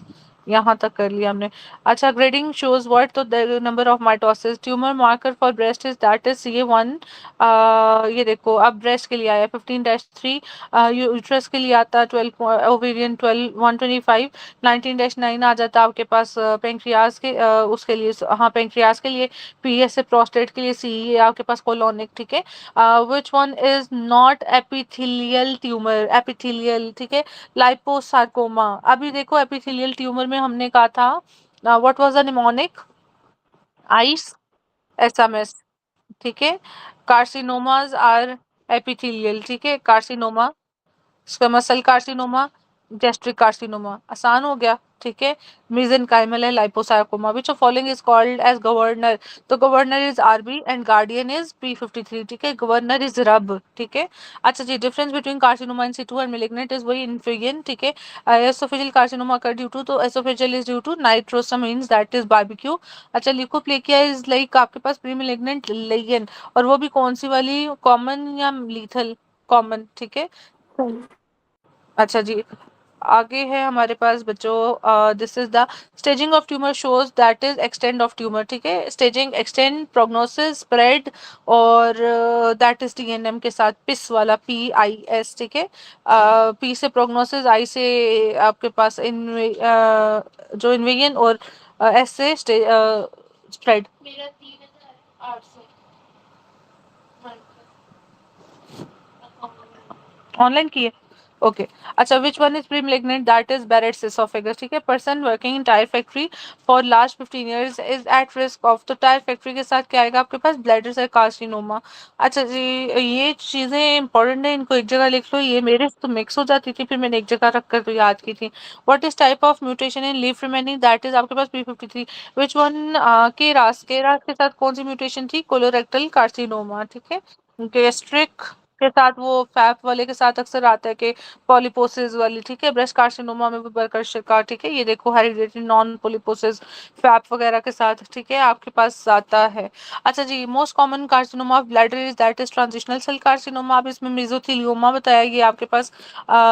यहाँ तक कर लिया हमने। अच्छा, ग्रेडिंग शोज व्हाट, तो the number of mitosis, tumour marker for breast is that is ये 1। ये देखो अब ब्रेस्ट के लिए आया 15-3, यूट्रस के लिए आता 12, ओवेरियन 12, 125, 19-9 आ जाता आपके पास पेंक्रियाज के उसके लिए, हाँ पेंक्रियाज के लिए। पीएस है प्रोस्टेट के लिए, सी है आपके पास कोलोनिक, ठीक है। विच one is not epithelial tumour, epithelial, ठीक है। लाइपोसार्कोमा, अभी देखो एपिथेलियल ट्यूमर में हमने कहा था what was the mnemonic, ice, SMS, ठीक है। कार्सिनोमाज आर एपिथेलियल, ठीक है। Carcinoma, squamous cell carcinoma, gastric carcinoma, आसान हो गया, ठीक है, mesenchymal है liposarcoma, which of following is called as governor, तो governor is RB and guardian is P53, ठीक है, गवर्नर इज रब, ठीक है। अच्छा जी, difference between carcinoma in situ and malignant is वही इन्फिगियन, ठीक है। एसोफेजियल कार्सिनोमा कर ड्यू टू, तो oesophageal is due to nitrosamines that is barbecue. अच्छा, ल्यूकोप्लेकिया इज लाइक आपके पास प्री मेलिग्नेंट लेगन, और वो भी कौन सी वाली, कॉमन या लीथल, कॉमन, ठीक है। अच्छा जी, आगे है हमारे पास बच्चों, this is the staging of tumour shows that is extend of tumour, ठीक है, स्टेजिंग, एक्सटेंड, प्रोग्नोसिस, स्प्रेड, और दैट इज टीएनएम के साथ पिस वाला PIS, ठीक है। पी से प्रोग्नोसिस, आई से आपके पास इन जो इन्वेजन, और एस से स्प्रेड। ऑनलाइन की है, ओके। अच्छा, which one is premalignant, that is Barrett's esophagus, ठीक है। Person working in tyre factory for last 15 years is at risk of, तो टायर फैक्ट्री के साथ क्या आएगा आपके पास, ब्लैडर सेल कार्सिनोमा। अच्छा जी, ये चीजें इंपॉर्टेंट है, इनको एक जगह लिख लो, ये मेरे से तो मिक्स हो जाती थी, फिर मैंने एक जगह रख कर तो याद की थी। What is type of mutation in leaf remaining, that is आपके पास P53। विच वन, केरास के साथ कौन सी म्यूटेशन थी, कोलोरेक्टल कार्सिनोमा, ठीक है। गैस्ट्रिक के साथ, वो फैप वाले के साथ अक्सर आता है कि पॉलिपोसिस वाली, ठीक है। ब्रेस्ट कार्सिनोमा में भी बरकर शिकार, ठीक है, ये देखो हेरिडिटरी नॉन पॉलिपोसिस फैप वगैरह के साथ, ठीक है, आपके पास आता है। अच्छा जी, most common carcinoma of bladder is that is transitional cell carcinoma, अब इसमें मेसोथेलियोमा बताया गया आपके पास,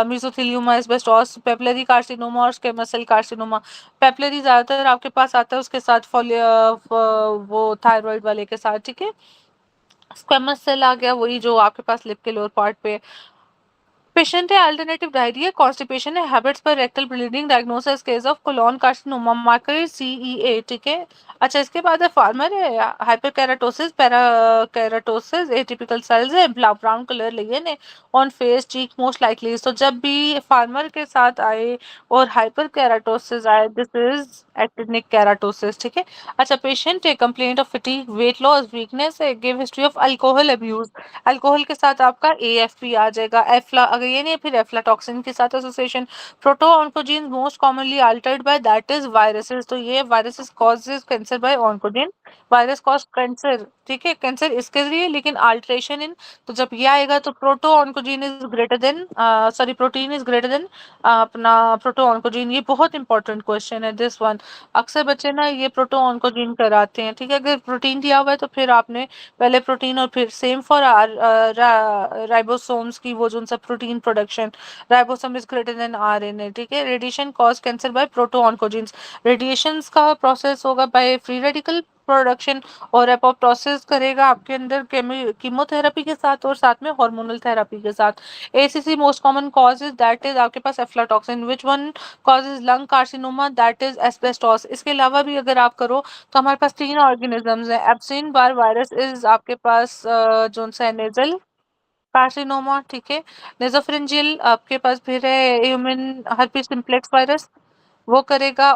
मेसोथेलियोमा, एस्बेस्टोस, पेपिलरी कार्सिनोमा और स्क्वेमस सेल कार्सिनोमा। पेपिलरी ज्यादातर आपके पास आता है उसके साथ वो थायराइड वाले के साथ, ठीक है। स्क्वेमस सेल आ गया वही जो आपके पास लिप के लोअर पार्ट पे। पेशेंट है अल्टरनेटिव डायरिया, कॉन्स्टिपेशन है, हैबिट्स पर rectal bleeding, diagnosis case of colon carcinoma, marker CEA, ठीक है। अच्छा, इसके बाद है फार्मर है, हाइपरकेराटोसिस, पैराकेराटोसिस, एटिपिकल सेल्स है, ब्राउन कलर लेगन है on face cheek most likely, तो जब भी फार्मर के साथ आए और हाइपरकेराटोसिस आए, दिस इज एक्टिनिक केराटोसिस, ठीक है। अच्छा, पेशेंट है complaint of fatigue, weight loss, weakness है, give history of alcohol abuse, alcohol के साथ आपका AFP आ जाएगा, एफ्ला अगर ये नहीं फिर एफ्लाटॉक्सिन के साथ association. Proto oncogene most commonly altered by that is viruses, तो ये viruses causes cancer by oncogene, virus cause cancer, ठीक है, कैंसर इसके जरिए, लेकिन अल्ट्रेशन इन, तो जब ये आएगा तो proto oncogene is greater then, sorry, protein is greater then अपना प्रोटो ऑन्कोजीन, ये बहुत इंपॉर्टेंट क्वेश्चन है दिस वन, अक्सर बच्चे ना ये प्रोटो ऑन्कोजीन कराते हैं, ठीक है। अगर प्रोटीन दिया हुआ है तो फिर आपने पहले प्रोटीन, और फिर सेम फॉर राइबोसोम्स की वो जो सा protein production, ribosome is greater than RNA, ठीक है। Radiation cause cancer by proto oncogenes, radiations का प्रोसेस होगा बाय फ्री रेडिकल प्रोडक्शन, और एपोप्टोसिस करेगा आपके अंदर कीमोथेरेपी के साथ और साथ में हार्मोनल थेरेपी के साथ। ACC most common cause is that is आपके पास aflatoxin, which one causes lung carcinoma, that is asbestos. इसके अलावा भी अगर आप करो तो हमारे पास 3 ऑर्गेनिजम्स हैं, एप्सिन बार वायरस इज आपके पास जोन सा नेजल कार्सिनोमा, ठीक है। नेजोफेरेंजियल आपके पास फिर है ह्यूमन हर्पीस सिम्प्लेक्स वायरस, वो करेगा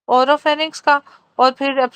ओरोफेनिक्स का, और फिर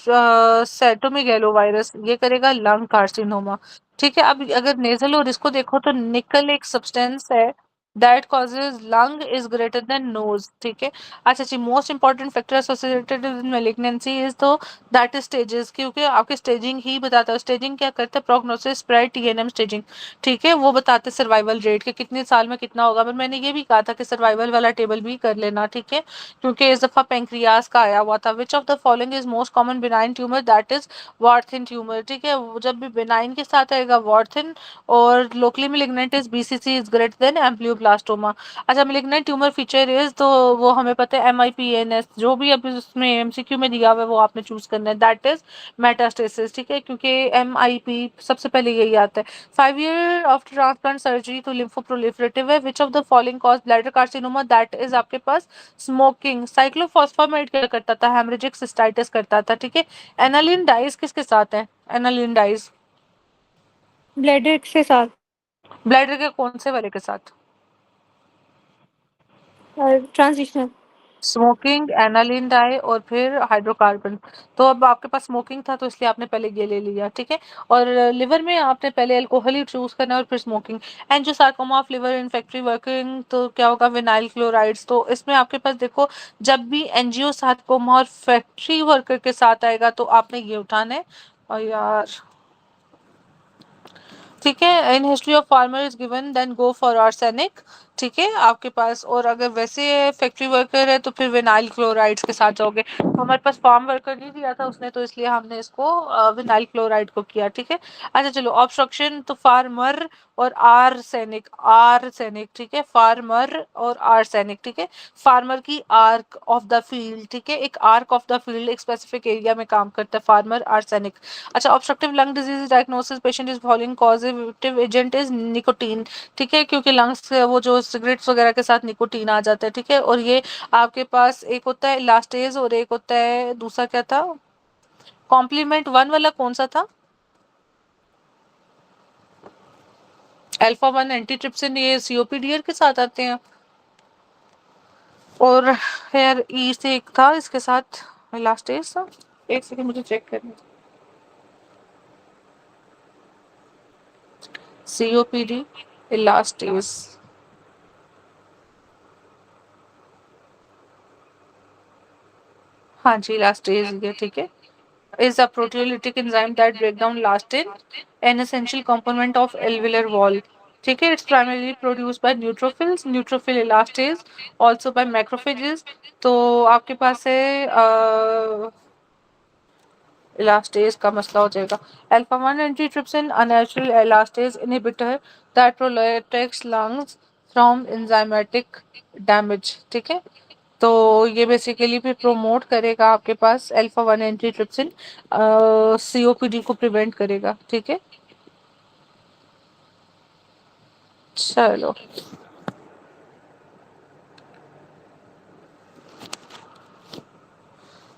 सेटोमेगेलो वायरस ये करेगा लंग कार्सिनोमा, ठीक है। अब अगर नेजल और इसको देखो तो निकल एक सब्सटेंस है that causes lung is greater than nose, ठीक है। अच्छा जी, most important factor associated with malignancy is तो दैट इज स्टेजेस, क्योंकि आपके स्टेजिंग ही बताता है, स्टेजिंग क्या करता है, प्रोग्नोसिस, स्प्रेड, TNM स्टेजिंग, ठीक है, वो बताते सर्वाइवल रेट के कितने साल में कितना होगा, पर मैंने ये भी कहा था कि सर्वाइवल वाला टेबल भी कर लेना, ठीक है, क्योंकि इस दफा पेंक्रियास का आया हुआ था। Which of the following is most common benign tumour, that is Warthin tumour, ठीक है, जब भी बिनाइन के साथ आएगा वार्थिन, और locally malignant is BCC is greater than ameloblastoma. अच्छा, मिलिग्नेंट ट्यूमर फीचर इज, तो वो हमें पता है MIPNS, जो भी अभी उसमें MCQ में दिया हुआ है वो आपने चूज करना है, दैट इज मेटास्टेसिस, ठीक है, क्योंकि MIP सबसे पहले यही आता है। 5 ईयर आफ्टर ट्रांसप्लांट सर्जरी तो लिम्फोप्रोलिफरेटिव है। Which of the following cause bladder carcinoma, that is आपके पास स्मोकिंग। साइक्लोफॉस्फामाइड क्या करता था, हेमरेजिक सिस्टाइटिस करता था, ठीक है। एनालिन डाइज किसके साथ है, एनालिन डाइज ब्लैडर के साथ, ब्लैडर के कौन से वाले के साथ, ट्रांजिशनल। स्मोकिंग, एनालिन डाई और फिर हाइड्रोकार्बन। तो अब आपके पास स्मोकिंग था तो इसलिए आपने पहले ये ले लिया, ठीक है। और लिवर में आपने पहले अल्कोहल ही चूज करना है और फिर smoking. Angiosarcoma of liver in factory working तो क्या होगा, विनाइल क्लोराइड्स। तो इसमें आपके पास देखो, जब भी एंजियोसार्कोमा और फैक्ट्री वर्कर के साथ आएगा तो आपने ये उठाना है। और यार ठीक है, in history of farmer is given then go for arsenic, ठीक है आपके पास। और अगर वैसे फैक्ट्री वर्कर है तो फिर विनाइल क्लोराइड्स के साथ जाओगे। तो हमारे पास फार्म वर्कर नहीं दिया था उसने, तो इसलिए हमने इसको विनाइल क्लोराइड को किया, ठीक है। अच्छा चलो, ऑब्स्ट्रक्शन तो फार्मर और आर्सेनिक, आर्सेनिक ठीक है, फार्मर और आर्सेनिक, ठीक है। फार्मर की आर्क ऑफ द फील्ड, ठीक है, एक आर्क ऑफ द फील्ड एक स्पेसिफिक एरिया में काम करता है, फार्मर आर्सेनिक। अच्छा, obstructive lung disease diagnosis, patient is following causative agent is nicotine, ठीक है, क्योंकि लंग्स वो जो सिगरेट्स वगैरह के साथ निकोटीन आ जाता है, ठीक है। और ये आपके पास एक होता है इलास्टेज और एक होता है दूसरा क्या था, कॉम्प्लीमेंट वन वाला कौन सा था, अल्फा वन एंटीट्रिप्सिन, ये सीओपीडीआर के साथ आते हैं। और हेयर ई से एक था इसके साथ इलास्टेज था, एक सेकंड मुझे चेक करना, सीओपीडी इलास्टेज, हाँ जी इलास्टेज ये, ठीक है, is a proteolytic enzyme that break down elastin, an essential component of alveolar wall, ठीक है। It's primarily produced by neutrophils, neutrophil elastase, also by macrophages। तो आपके पास है इलास्टेज का मसला हो जाएगा। Alpha one antitrypsin, a natural elastase inhibitor that protects lungs from enzymatic damage, ठीक है। तो ये बेसिकली भी प्रमोट करेगा आपके पास अल्फा वन एंटीट्रिप्सिन, सीओपीडी को प्रिवेंट करेगा, ठीक है। चलो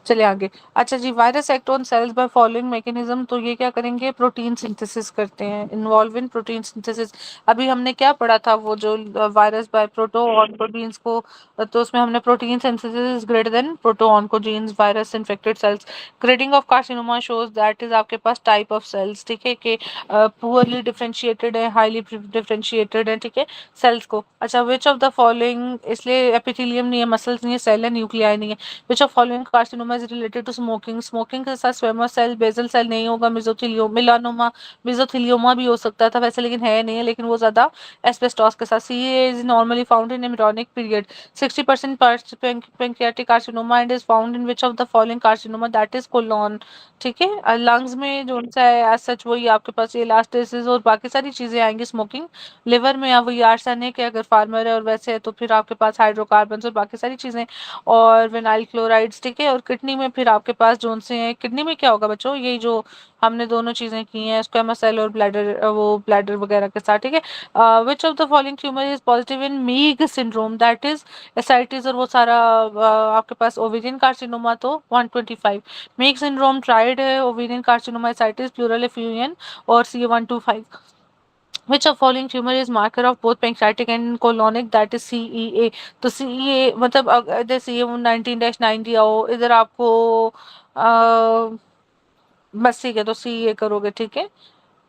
चलिए आगे। अच्छा जी, virus act on cells by following mechanism, तो ये क्या करेंगे, प्रोटीन सिंथेसिस करते हैं, इन्वॉल्व इन प्रोटीन सिंथेसिस। अभी हमने क्या पढ़ा था, वो जो वायरस बाय प्रोटो और प्रोटीन्स को, तो उसमें हमने protein synthesis is greater then proto oncogenes virus infected cells. Grading of carcinoma shows that is आपके पास टाइप ऑफ सेल्स, ठीक है, कि पुअरली डिफरेंशिएटेड है, हाईली डिफरेंशिएटेड है, ठीक है, सेल्स को। अच्छा, विच ऑफ द फॉलोइंग, इसलिए एपिथेलियम नहीं है, मसल्स नहीं है, सेल है, न्यूक्लियाई नहीं है। Which of following carcinoma is related to smoking, smoking के साथ स्क्वेमोस सेल, बेसल सेल नहीं होगा, मेसोथेलियोमा, मेलानोमा, मेसोथेलियोमा भी हो सकता था वैसे, लेकिन है नहीं है, लेकिन वो ज्यादा एस्बेस्टोस के साथ। C is normally found in embryonic period. 60% pancreatic carcinoma and is found in which of the following carcinoma, that is colon, ठीक है। लंग्स में जो सा है एज सच वही आपके पास ये लास्ट डिसीज और बाकी सारी चीजें आएंगी स्मोकिंग। लिवर में या वही आर्सेनिक है अगर फार्मर है, और वैसे है तो फिर आपके पास हाइड्रोकार्बन और बाकी सारी चीजें, और विनाइल क्लोराइड्स, ठीक है। और किडनी में फिर आपके पास जोन से हैं, किडनी में क्या होगा बच्चों, यही जो हमने दोनों चीजें की हैं, स्क्वेमस सेल और ब्लैडर, वो ब्लैडर वगैरह के साथ, ठीक है। Which of the following tumour is positive in Meigs syndrome, that is ascites और वो सारा आपके पास ओवेरियन कार्सिनोमा तो 125, मीग सिंड्रोम ट्राइड है, ovarian carcinoma ascites pleural effusion और C125। Which of following tumor is marker of both pancreatic and colonic, that is CEA। तो CEA मतलब अगर CA19-9 दिया हो इधर आपको बस ठीक है, तो CEA करोगे, ठीक है।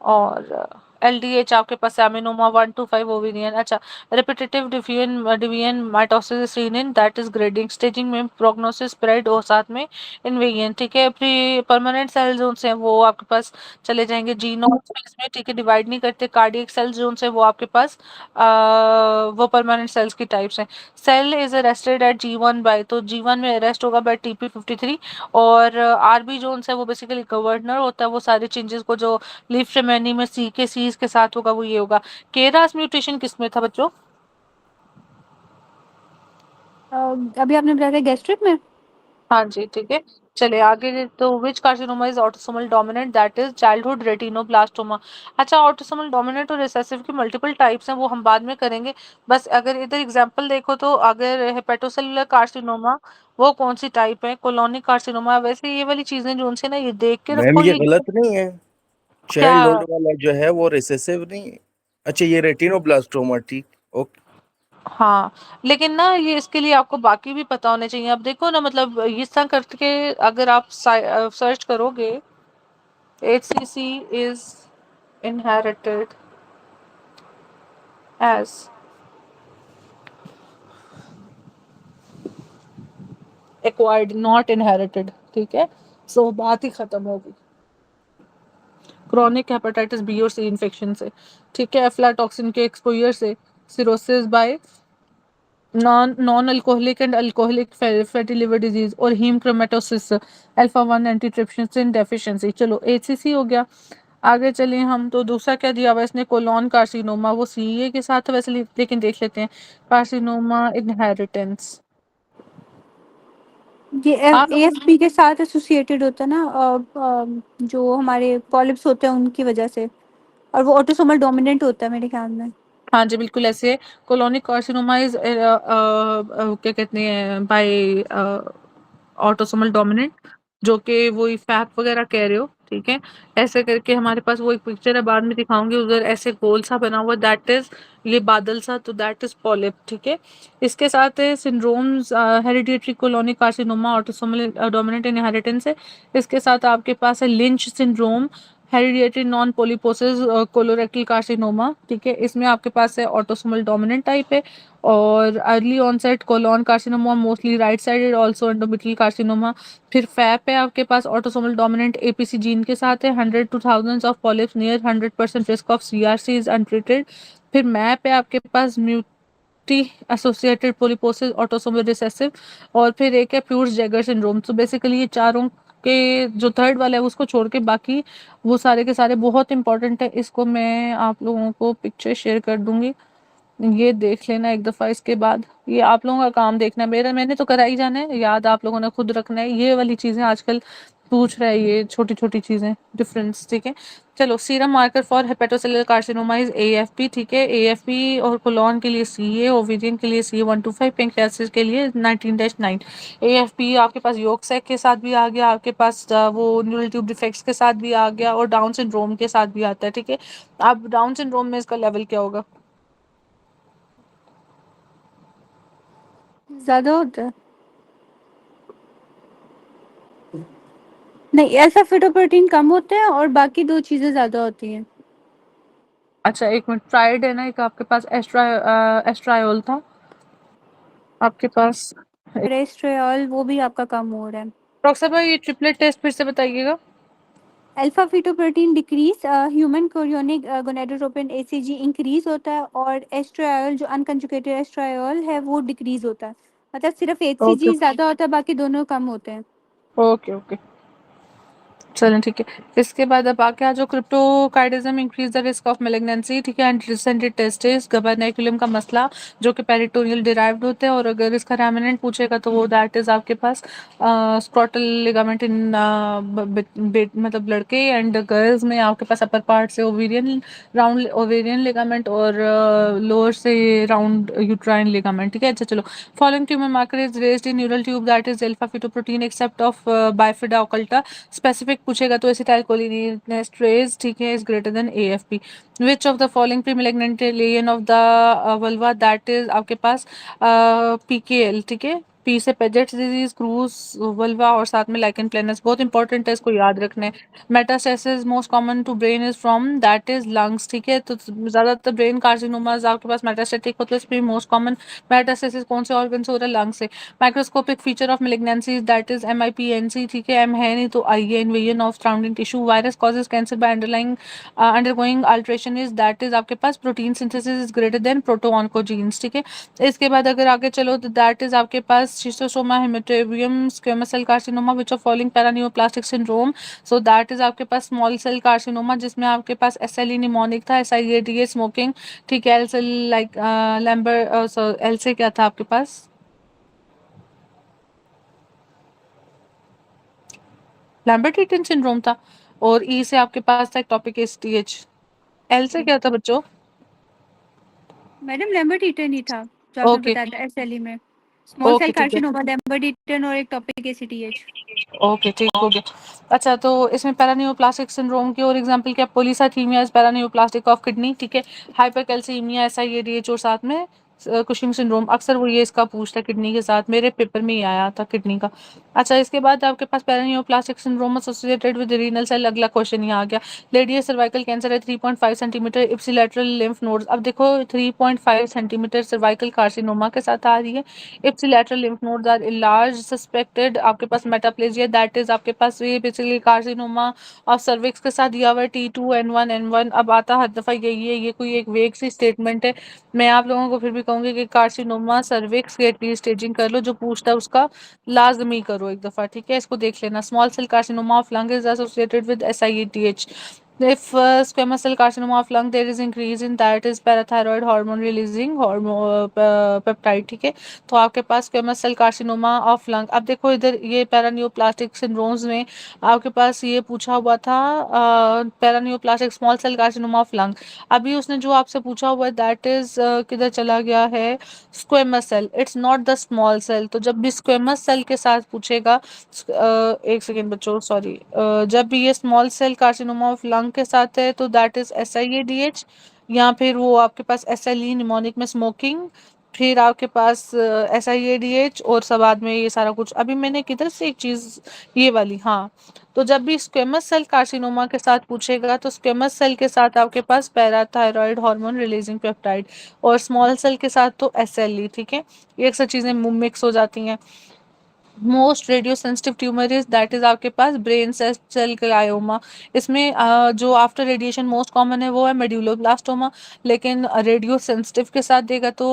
और LDH आपके पास एमिनोमा 1 to 5 ओवेरियन। अच्छा, repetitive division mitosis seen in, that is grading staging में प्रोग्नोसिस स्प्रेड और साथ में इन्वेरियन, ठीक है। प्री परमानेंट सेल जोन से वो आपके पास चले जाएंगे जी नॉट स्पेस में, ठीक है, डिवाइड नहीं करते। कार्डियक सेल जोन से वो आपके पास वो परमानेंट सेल्स की टाइप्स हैं। Cell is arrested at G1 by, तो G1 में अरेस्ट होगा बाय TP53। और RB जोन से वो बेसिकली गवर्नर होता है वो सारे चेंजेस को, जो लीफ रेमेनी में सी के सीज के साथ होगा वो ये होगा। केरास म्यूटेशन किसमें था बच्चों? अभी आपने बताया था गैस्ट्रिक में। हाँ जी, ठीक है। चलिए आगे, तो which carcinoma is autosomal dominant, that is childhood retinoblastoma. अच्छा, ऑटोसोमल डोमिनेंट और रिसेसिव की मल्टीपल टाइप्स हैं, वो हम बाद में करेंगे। बस अगर इधर एग्जांपल देखो तो अगर हेपेटोसेलुलर कार्सिनोमा वो कौन सी टाइप है, कोलोनिक कार्सिनोमा, वैसे ये वाली चीजें जो उनसे ना ये देख के मैम रखो ये ये गलत नहीं है, क्या। चाइल्ड होल्ड वाला जो है वो रिसेसिव नहीं है। अच्छा ये रेटिनोब्लास्टोमा, ठीक, ओके। हाँ, लेकिन ना ये इसके लिए आपको बाकी भी पता होने चाहिए। अब देखो ना, मतलब इस तरह करके अगर आप सर्च करोगे, HCC is inherited as acquired not inherited, ठीक है, सो बात ही खत्म होगी क्रॉनिक हेपेटाइटिस बी और सी इन्फेक्शन से, ठीक है, एफ्लाटॉक्सिन के एक्सपोजर से, cirrhosis bye non alcoholic and alcoholic fatty liver disease और हीम क्रोमेटोसिस, अल्फा 1 एंटीट्रिप्सिन डेफिशिएंसी। चलो एचसीसी हो गया। आगे चलिए हम, तो दूसरा क्या दिया हुआ इसने, कोलोन कार्सिनोमा, वो सीए के साथ है वैसे, लेकिन देख लेते हैं, कार्सिनोमा इनहेरिटेंस। ये आप एएफपी के साथ एसोसिएटेड होता है ना, जो हमारे पॉलिप्स होते हैं उनकी वजह से, और वो ऑटोसोमल डोमिनेंट होता है मेरे ख्याल में। हाँ जी बिल्कुल ऐसे है। कोलोनिक कार्सिनोमा इज क्या कहते हैं, बाय ऑटोसोमल डोमिनेंट, जो कि वही फैप वगैरह कह रहे हो, ठीक है। ऐसे करके हमारे पास वो एक पिक्चर है, बाद में दिखाऊंगी, उधर ऐसे गोल सा बना हुआ, दैट इज ये बादल सा, तो दैट इज पॉलिप, ठीक है। इसके साथ है syndromes, hereditary colonic carcinoma, autosomal dominant inheritance है। इसके साथ आपके पास है lynch syndrome, hereditary non polyposis colorectal carcinoma, ठीक है, इसमें आपके पास है ऑटोसोमल डोमिनेंट टाइप है। और early onset colon carcinoma, mostly right sided, also endometrial carcinoma. फिर फैप है आपके पास ऑटोसोमल डोमिनेंट एपीसी जीन के साथ है, 100 to thousands of polyps, near 100% risk of CRC is untreated. फिर मैप है आपके पास MUTYH associated polyposis, autosomal recessive. और फिर एक है प्यूर्स जैगर सिंड्रोम। तो बेसिकली ये चारों के, जो थर्ड वाला है उसको छोड़ के बाकी वो सारे के सारे बहुत इंपॉर्टेंट है। इसको मैं आप लोगों को पिक्चर शेयर कर दूंगी, ये देख लेना एक दफ़ा। इसके बाद ये आप लोगों का काम देखना है, मेरा मैंने तो करा ही जाना है, याद आप लोगों ने खुद रखना है। ये वाली चीज़ें आजकल पूछ रहा है, ये छोटी छोटी चीज़ें डिफरेंस, ठीक है। चलो, serum marker for hepatocellular carcinoma is AFP, ठीक है, एएफपी। और कोलोन के लिए सीए, ओवेरियन के लिए CA125, पेंक्रियासिस के लिए 19-9। एएफपी आपके पास योगसैक के साथ भी आ गया, आपके पास वो न्यूरल ट्यूब डिफेक्ट्स के साथ भी आ गया, और डाउन सिंड्रोम के साथ भी आता है, ठीक है। अब डाउन सिंड्रोम में इसका लेवल क्या होगा? ज़्यादा होता है। नहीं, अल्फा फेटोप्रोटीन कम होते हैं और बाकी 2 चीज़ें ज़्यादा होती हैं। अच्छा एक मिनट, फ्राइड है ना, एक आपके पास एस्ट्रायोल था आपके पास। कोलेस्टेरॉल वो भी आपका कम हो रहा है। डॉक्टर साहब ये ट्रिपलेट टेस्ट फिर से बताइएगा। Alpha fetoprotein decrease, human chorionic gonadotropin HCG increase होता है, और एस्ट्रायोल जो अनकंजुगेटेड एस्ट्रायोल है वो डिक्रीज होता है। मतलब सिर्फ ओके एचसीजी ज़्यादा होता है, बाकी दोनों कम होते हैं। ओके ओके, चलें ठीक है। इसके बाद अब आके आ जो cryptorchidism increase the risk of malignancy, ठीक है, एंटीसेंटेड टेस्टिस गबर्नेकुलम का मसला, जो कि पेरिटोनियल डिराइव्ड होते हैं। और अगर इसका रेमिनेंट पूछेगा तो वो दैट इज आपके पास स्क्रॉटल लिगामेंट इन मतलब लड़के, एंड गर्ल्स में आपके पास अपर पार्ट से ओवेरियन राउंड ओवेरियन लिगामेंट, और लोअर से राउंड यूट्राइन लिगामेंट, ठीक है। अच्छा चलो, following tumour marker is raised in neural tube, that is alpha fetoprotein except of bifida occulta. Specific पूछेगा तो एसिटाइलकोलिनेस्टरेज, ठीक है, is greater than AFP. Which of the following premalignant lesion of the vulva, that is आपके पास PKL, ठीक है। P से Piaget's disease, cruise vulva, और साथ में लाइकन प्लेनस, बहुत इंपॉर्टेंट है, इसको याद रखना है। Metastasis most common to brain is from, that is lungs, ठीक है। तो ज्यादातर ब्रेन कार्सिनोमास आपके पास मेटास्टेटिक होते हैं, इसमें मोस्ट कॉमन मेटास्टेसिस कौन से ऑर्गन से हो रहा है? लंग से। Microscopic feature of malignancy that is MIPNC, ठीक है, एम है नहीं तो आई है, invasion of surrounding tissue. Virus causes cancer by undergoing alteration is, that is आपके पास protein synthesis is greater than protooncogenes, ठीक है। इसके बाद अगर आगे चलो तो दैट इज आपके पास Schistosoma haematobium squamous cell carcinoma, which of following paraneoplastic syndrome, so that is आपके पास स्मॉल सेल कार्सिनोमा, जिसमें आपके पास SLE निमोनिक था, SIADA स्मोकिंग, ठीक है, L cell like Lambert, L से क्या था आपके पास, लैम्बर्ट ईटन सिंड्रोम था। और ई से आपके पास था टॉपिक STH। एल से जी क्या था बच्चों? मैडम, लैम्बर्ट ईटन ही था जो आपने ओके बताया था एसएलई में। स्मॉल सेल ओके ठीक है, कार्सिनोमा लैम्बर्ट ईटन और एक टॉपिक एसीटीएच। ओके ठीक हो गया। अच्छा तो इसमें पैरानियोप्लास्टिक सिंड्रोम की और एग्जांपल क्या, पोलीसाइथीमिया इज पैरानियोप्लास्टिक ऑफ किडनी, ठीक है, हाइपरकैल्सीमिया SIADH, और साथ में कुशिंग सिंड्रोम, अक्सर वो ये इसका पूछता है किडनी के साथ, मेरे पेपर में ही आया था किडनी का। अच्छा, इसके बाद आपके पास paraneoplastic syndrome associated with renal cell, अगला क्वेश्चन यहाँ आ गया। लेडी सर्वाइकल कैंसर है 3.5 सेंटीमीटर इप्सिलैटरल लिम्फ नोड्स। अब देखो 3.5 सेंटीमीटर सर्वाइकल कार्सिनोमा के साथ आ रही है, ipsilateral lymph nodes are large suspected, आपके पास मेटाप्लेजिया दैट इज आपके पास ये बेसिकली कार्सिनोमा और सर्विक्स के साथ दिया हुआ है T2N1N1। अब आता हर दफा यही है, ये कोई एक वेग सी स्टेटमेंट है। मैं आप लोगों को फिर भी कहूंगी कि कार्सिनोमा सर्विक्स के एटलीस्ट स्टेजिंग कर लो, जो पूछता है उसका लाजमी करो एक दफा, ठीक है। इसको देख लेना, small cell carcinoma of lung is associated with SIATH। If squamous cell carcinoma of lung, there is increase in that is parathyroid hormone releasing hormone peptide, ठीक है। तो आपके पास squamous cell carcinoma of lung, अब देखो इधर ये paraneoplastic syndromes में आपके पास ये पूछा हुआ था paraneoplastic small cell carcinoma of lung. अभी उसने जो आपसे पूछा हुआ है दैट इज किधर चला गया है, squamous cell, it's not the small cell. तो जब भी स्क्वेमस सेल के साथ पूछेगा एक सेकेंड बच्चों सॉरी, जब भी ये small cell carcinoma of lung के साथ है तो दैट इज SIADH, या फिर वो आपके पास SLE निमोनिक में स्मोकिंग, फिर आपके पास SIADH और सब बाद में ये सारा कुछ। अभी मैंने किधर से एक चीज ये वाली, हाँ, तो जब भी स्क्वेमस सेल कार्सिनोमा के साथ पूछेगा तो स्क्वेमस सेल के साथ आपके पास पैराथायरॉयड हार्मोन रिलीजिंग पेप्टाइड, और स्मॉल सेल के साथ तो SLE, ठीक है। ये अक्सर चीजें मिक्स हो जाती हैं। Most radio sensitive tumour is that is आपके पास ब्रेन सेल ग्लायोमा। इसमें जो आफ्टर रेडिएशन मोस्ट कॉमन है वो है मेड्यूलोब्लास्टोमा, लेकिन रेडियो सेंसिटिव के साथ देगा तो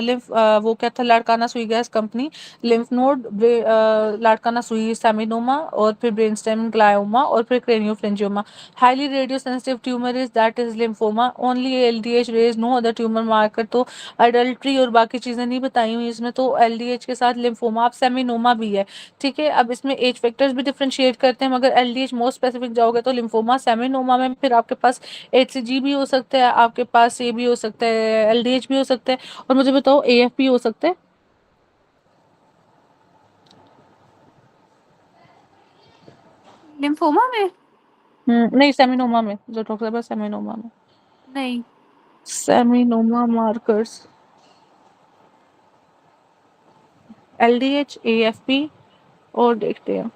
लिम्फ वो क्या था, Larkana Sui gas company, lymph node, Larkana Sui seminoma, और फिर ब्रेन स्टेम ग्लायोमा, और फिर craniopharyngioma. Highly radio sensitive tumour is that is lymphoma, only LDH raise, no other tumour marker. तो अडल्ट्री और बाकी चीजें नहीं बताई हुई इसमें, तो LDH के साथ लिम्फोमा, अब सेमिनोमा भी है, ठीक है। अब इसमें एज फैक्टर्स भी डिफरेंशिएट करते हैं, मगर LDH मोस्ट स्पेसिफिक जाओगे तो लिम्फोमा, सेमिनोमा में फिर आपके पास HCG भी हो सकता है, आपके पास ये भी हो सकता है, LDH भी हो सकता है, और मुझे बताओ AF भी हो सकता है। लिम्फोमा में? नहीं, सेमिनोमा में, जो डॉक्टर साहब सेमिनोमा में, नहीं। सेमिनोमा मार्कर्स LDH AFP, और देखते हैं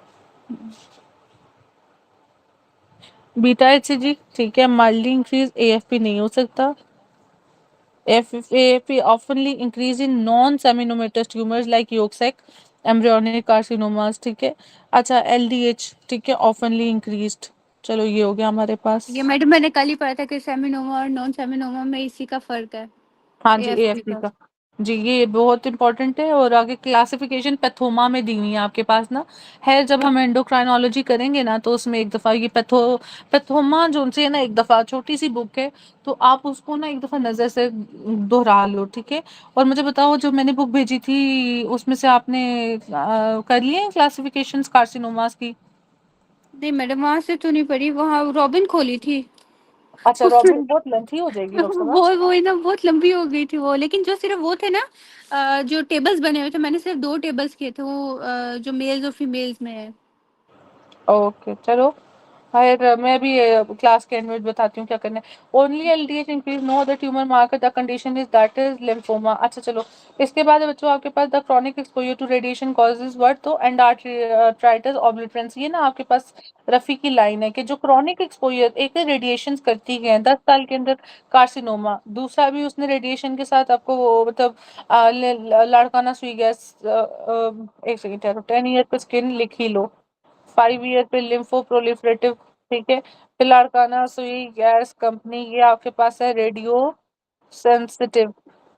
बीटा HCG, ठीक है। माइल्डली इंक्रीज AFP नहीं हो सकता। FAP oftenly increase in non-seminomatous tumors like yolk sac, embryonic carcinomas, ठीक है। अच्छा, LDH, ठीक है, oftenly increased, चलो ये हो गया हमारे पास। ये मैडम मैंने कल ही पढ़ा था कि सेमिनोमा और नॉन सेमिनोमा में इसी का फर्क है, हाँ जी, AFP AFP का। का, जी ये बहुत इंपॉर्टेंट है। और आगे क्लासिफिकेशन पैथोमा में दी हुई है आपके पास ना, है जब हम एंडोक्राइनोलॉजी करेंगे ना तो उसमें एक दफ़ा ये पैथोमा जो उनसे है ना, एक दफ़ा छोटी सी बुक है, तो आप उसको ना एक दफ़ा नज़र से दोहरा लो, ठीक है। और मुझे बताओ जो मैंने बुक भेजी थी उसमें से आपने कर लिए क्लासिफिकेशन कार्सिनोमास की? नहीं मैडम, वहां से तो नहीं पढ़ी, वहाँ रॉबिन खोली थी। अच्छा, उसमें रॉबिन बहुत लेंथी हो जाएगी डॉक्टर साहब। वो ना बहुत लंबी हो गई थी वो, लेकिन जो सिर्फ वो थे ना, जो टेबल्स बने हुए थे, मैंने सिर्फ 2 टेबल्स किए थे, वो जो मेल्स और फीमेल्स में है। ओके चलो, फिर मैं भी क्लास के एंड में बताती हूँ क्या करना है। Only LDH increase, no other tumour marker, the condition is that is lymphoma. अच्छा चलो, इसके बाद है बच्चों आपके पास the chronic exposure to radiation causes what, तो एंडार्ट्राइटिस ऑब्लिटरेंस। ये ना आपके पास रफी की लाइन है कि जो क्रॉनिक एक्सपोजर एक रेडिएशन करती है 10 साल के अंदर कार्सिनोमा, दूसरा भी उसने रेडिएशन के साथ आपको वो मतलब लाड़काना सुई गैस, एक सेकेंड 10 ईयर पे स्किन लिख ही लो, 5 ईयर पे लिम्फो प्रोलिफरेटिव, ठीक है। फिर लाड़काना सुई गैस कंपनी, ये आपके पास है रेडियो सेंसिटिव।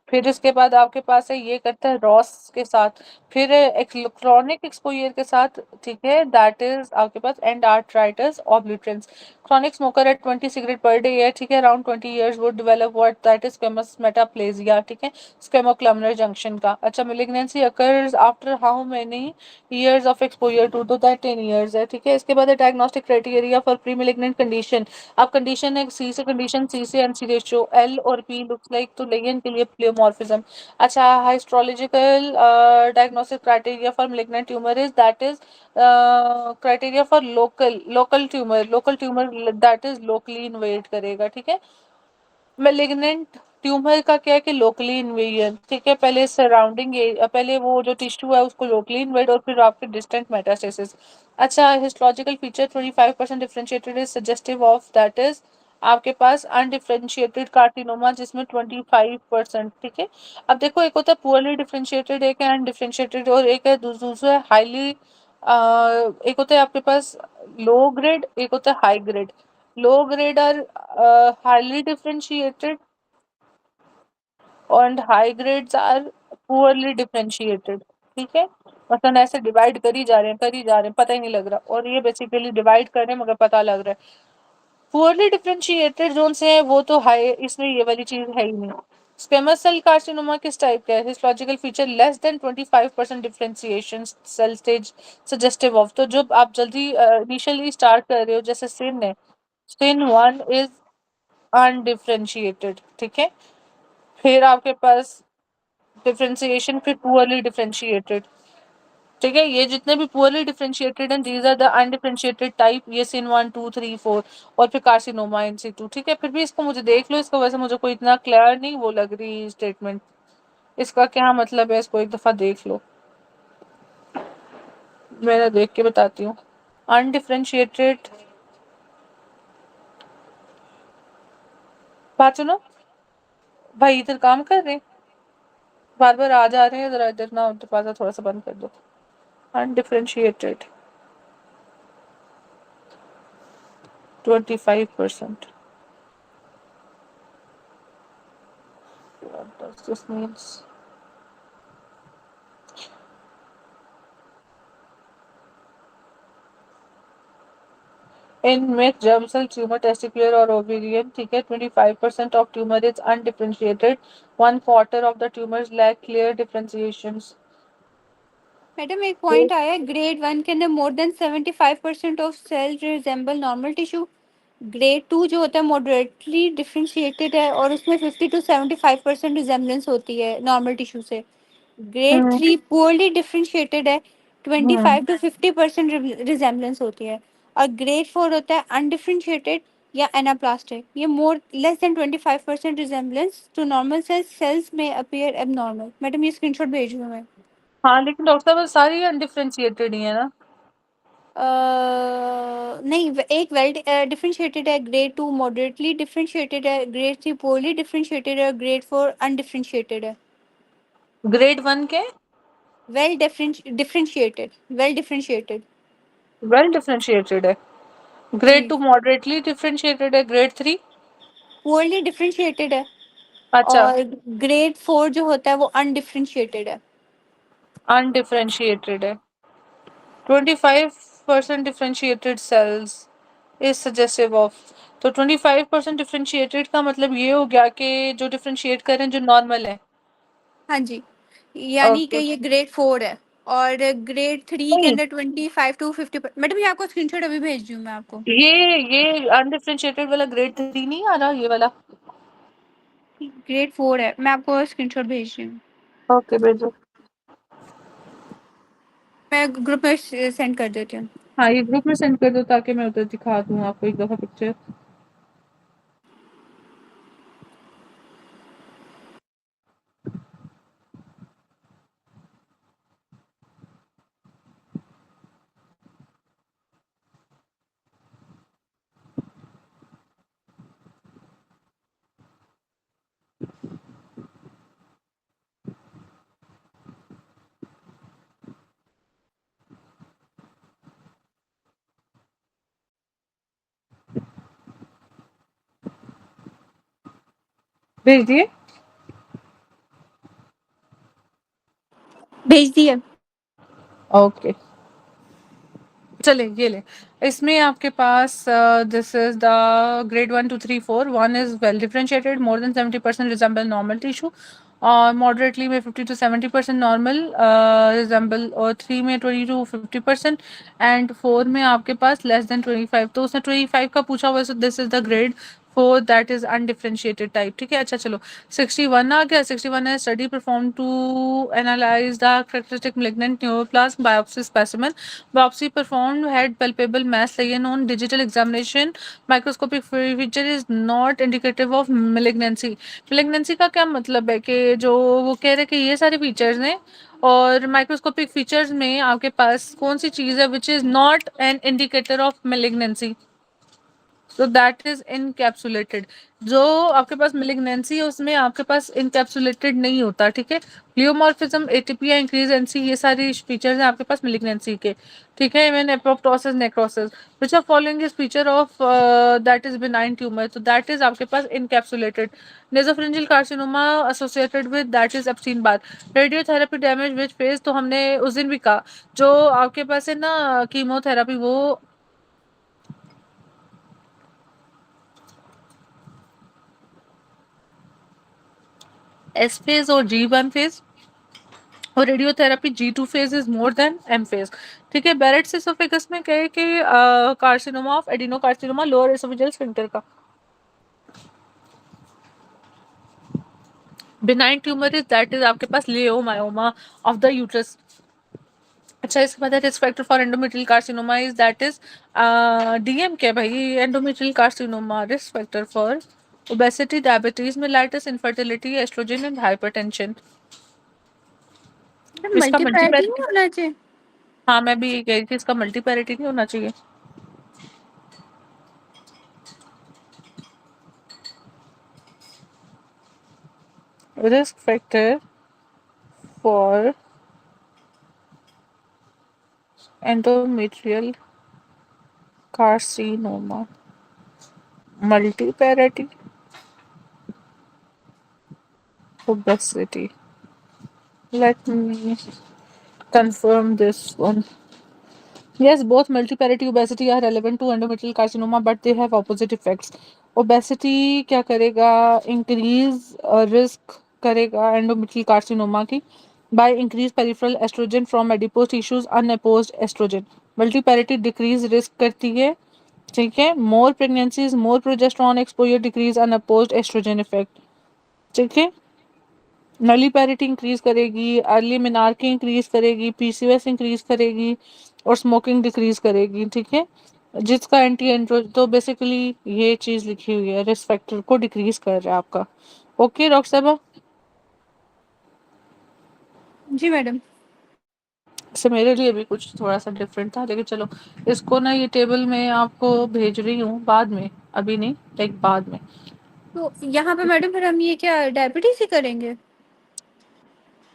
फिर इसके बाद आपके पास है ये करता है रॉस के साथ, फिर क्रॉनिक एक्सपोजर के साथ, ठीक है, दैट इज आपके पास and arthritis obliterans. Chronic smoker at 20 cigarette per day है, ठीक है, around 20 years would develop what that is squamous metaplasia, ठीक है, स्क्वेमोक्लमनर जंक्शन का। अच्छा, malignancy occurs after how many years of exposure to, तो दैट 10 ईयर्स है, ठीक है। इसके बाद diagnostic criteria for pre malignant condition. अब कंडीशन है सी से, कंडीशन सी से एनसी रेशियो L और P लुक्स लाइक, तो लेगन के लिए प्लेमॉर्फिज्म। अच्छा, histological diagnostic criteria for malignant tumour is that is criteria for local tumour that is locally invade करेगा, ठीक है। मेलिग्नेंट ट्यूमर का क्या है कि लोकली इन्वेजन, ठीक है, पहले सराउंडिंग पहले वो जो टिश्यू है उसको लोकली इन्वेड और फिर आपके डिस्टेंट मेटास्टेसिस। अच्छा, histological feature 25% differentiated is suggestive of that is आपके पास अनडिफरेंशिएटेड कार्सिनोमा जिसमें 25%, ठीक है। अब देखो, एक होता है पुअरली डिफरेंशिएटेड, एक है अनडिफरेंशिएटेड और एक है दूसरा है हाईली, एक होता है आपके पास लो ग्रेड, एक होता है high grade. Low grade are highly differentiated and high grades are poorly differentiated, ठीक है। मतलब ऐसे डिवाइड कर ही जा रहे हैं पता ही नहीं लग रहा, और ये बेसिकली डिवाइड कर रहे हैं मगर पता लग रहा है। पुअरली डिफरेंशिएटेड जोन से है वो तो हाई, इसमें ये वाली चीज है ही नहीं। स्क्वेमस सेल कार्सिनोमा किस टाइप का है? Histological feature less than 25% differentiation cell stage suggestive of. तो जब आप जल्दी इनिशियली स्टार्ट कर रहे हो, जैसे सिन है, सिन 1 इज अनडिफरेंशिएटेड, ठीक है। फिर आपके पास डिफरेंशिएशन, फिर पुअरली डिफरेंशिएटेड, ठीक है। ये जितने भी पुअरली डिफरेंशिएटेड हैं these are the undifferentiated type, ये सिन 1 2 3 4 और फिर कार्सिनोमा इन सितु, ठीक है। फिर भी इसको मुझे देख लो, इसको वैसे मुझे कोई इतना क्लियर नहीं वो लग रही स्टेटमेंट, इसका क्या मतलब है इसको एक दफा देख लो, मैं देख के बताती हूँ। अनडिफरेंशिएटेड, बात सुनो भाई, इधर काम कर रहे हैं, बार बार आ जा रहे हैं, जरा इधर ना दरवाजा थोड़ा सा बंद कर दो। Undifferentiated 25%, what does this means? In mixed germ cell tumor, testicular or ovarian, ठीक है, 25% of tumor is undifferentiated. 1/4 of the tumors lack clear differentiations. Madam एक पॉइंट आया है, ग्रेड 1 के अंदर more than 75% of cell resemble normal tissue. Grade 2 जो होता है मॉडरेटली डिफरेंशिएटेड है और उसमें 50 to 75% रिजेंबलेंस होती है नॉर्मल टिश्यू से। ग्रेड हम्म 3 पुअरली डिफरेंशिएटेड है, हम्म 25 to 50% रिजेंबलेंस होती है। और ग्रेड 4 होता है अनडिफरेंशिएटेड या एनाप्लास्टिक, ये more less than 25% resemblance to normal cells में अपीयर एबनॉर्मल। मैडम ये स्क्रीनशॉट भेज रही हूँ मैं। हाँ, लेकिन डॉक्टर साहब सारी अनडिफरेंशिएटेड ही है ना? नहीं, एक वेल डिफरेंशिएटेड है, ग्रेड 2 मॉडरेटली डिफरेंशिएटेड है, ग्रेड 3 पोरली डिफरेंशिएटेड है, ग्रेड 4 अनडिफरेंशिएटेड है। ग्रेड 1 के well differentiated, well differentiated. Well differentiated है, जी, ग्रेड 2 मॉडरेटली डिफरेंशिएटेड है, ग्रेड 3 पुअरली डिफरेंशिएटेड है अच्छा और ग्रेड 4 जो होता है वो अनडिफरेंशिएटेड है। अनडिफरेंशिएटेड है। 25% differentiated sales is suggestive of. तो 25% डिफरेंशिएटेड का मतलब ये हो गया कि जो डिफरेंशिएट करें जो नॉर्मल है। हाँ जी, यानी कि ओके, ये ग्रेड 4 है। और ग्रेड 3 के अंदर 25 to 50। मैडम ये आपको स्क्रीनशॉट अभी भेज दूँ मैं आपको। ये अनडिफरेंशिएटेड वाला ग्रेड 3 नहीं आ रहा, ये वाला? ग्रेड 4 है, मैं आपको स्क्रीनशॉट भेज रही हूँ। ओके, भेजो। मैं ग्रुप में सेंड कर देती हूँ। हाँ, ये ग्रुप में सेंड कर दो ताकि मैं उधर दिखा दूँ आपको एक दफा पिक्चर। भेज दिए? भेज दिए। ओके, चले ये ले। इसमें आपके पास this is the grade 1 2 3 4। 1 is well differentiated, more than 70% resemble normal tissue, और मॉडरेटली में 50 to 70% नॉर्मल रिजेंबल, और 3 में 20 to 50%, एंड 4 में आपके पास लेस देन 25। तो उसने 25 का पूछा हुआ, so this is the grade four that is undifferentiated type, ठीक है। अच्छा चलो 61 आ गया। 61 है study perform to analyse the characteristic malignant neoplasm biopsy specimen. Biopsy performed had palpable mass lesion on digital examination. Microscopic feature is not indicative of malignancy. malignancy का क्या मतलब है कि जो वो कह रहे हैं कि ये सारे फीचर्स हैं और माइक्रोस्कोपिक फीचर्स में आपके पास कौन सी चीज़ है which is not an indicator of malignancy, तो दैट इज इनकैप्सुलेटेड। जो आपके पास मिलिग्नेंसी है उसमें आपके पास इनकैप्सुलेटेड नहीं होता, ठीक है। प्लियोमॉर्फिज्म, एटीपी या इंक्रीज एनसी, ये सारी फीचर्स हैं आपके पास मिलिग्नेंसी के, ठीक है। Even apoptosis, necrosis, which are following is feature of that is benign tumour, तो दैट इज आपके पास encapsulated. Nasopharyngeal carcinoma associated with that is Epstein Barr. Radiotherapy damage which phase, तो हमने उस दिन भी कहा जो आपके पास है ना कीमोथेरेपी, वो एस फेज और G1 फेज, और radiotherapy G2 phase is more than M phase, ठीक है। बैरेट एसोफेगस में क्या है कि carcinoma of adenocarcinoma lower oesophageal sphincter का। Benign tumour is that is आपके पास लियोमायोमा ऑफ द यूट्रस। अच्छा इसके बाद risk factor for endometrial carcinoma is that is DM क्या भाई, endometrial carcinoma risk factor for obesity, diabetes, mellitus, infertility, oestrogen and hypertension. इसका multiparity नहीं मल्टीपैरिटी, होना चाहिए? हाँ मैं भी यही कह रही थी, इसका मल्टीपैरिटी नहीं होना चाहिए। Risk factor for endometrial carcinoma, multiparity, obesity. Let me confirm this one. Yes, both multiparity obesity are relevant to endometrial carcinoma, but they have opposite effects. Obesity क्या करेगा, increase risk करेगा endometrial carcinoma की by increase peripheral estrogen from adipose tissues unopposed estrogen. Multiparity decrease risk करती है, ठीक है। more pregnancies, more progesterone exposure, decrease unopposed estrogen effect, ठीक है। नलीपैरिटी इंक्रीज करेगी, अर्ली मेनार्की इंक्रीज करेगी, PCOS इंक्रीज करेगी और स्मोकिंग डिक्रीज करेगी, ठीक है। जिसका एंटी एंड्रो, तो बेसिकली ये चीज लिखी हुई है, रिस्क फैक्टर को डिक्रीज कर रहा है आपका। ओके डॉक्टर साहब, जी मैडम। इससे मेरे लिए भी कुछ थोड़ा सा डिफरेंट था, लेकिन चलो इसको ना ये टेबल मैं आपको भेज रही हूँ बाद में, अभी नहीं लाइक बाद में। तो यहाँ पे मैडम फिर हम ये क्या डायबिटीज ही करेंगे?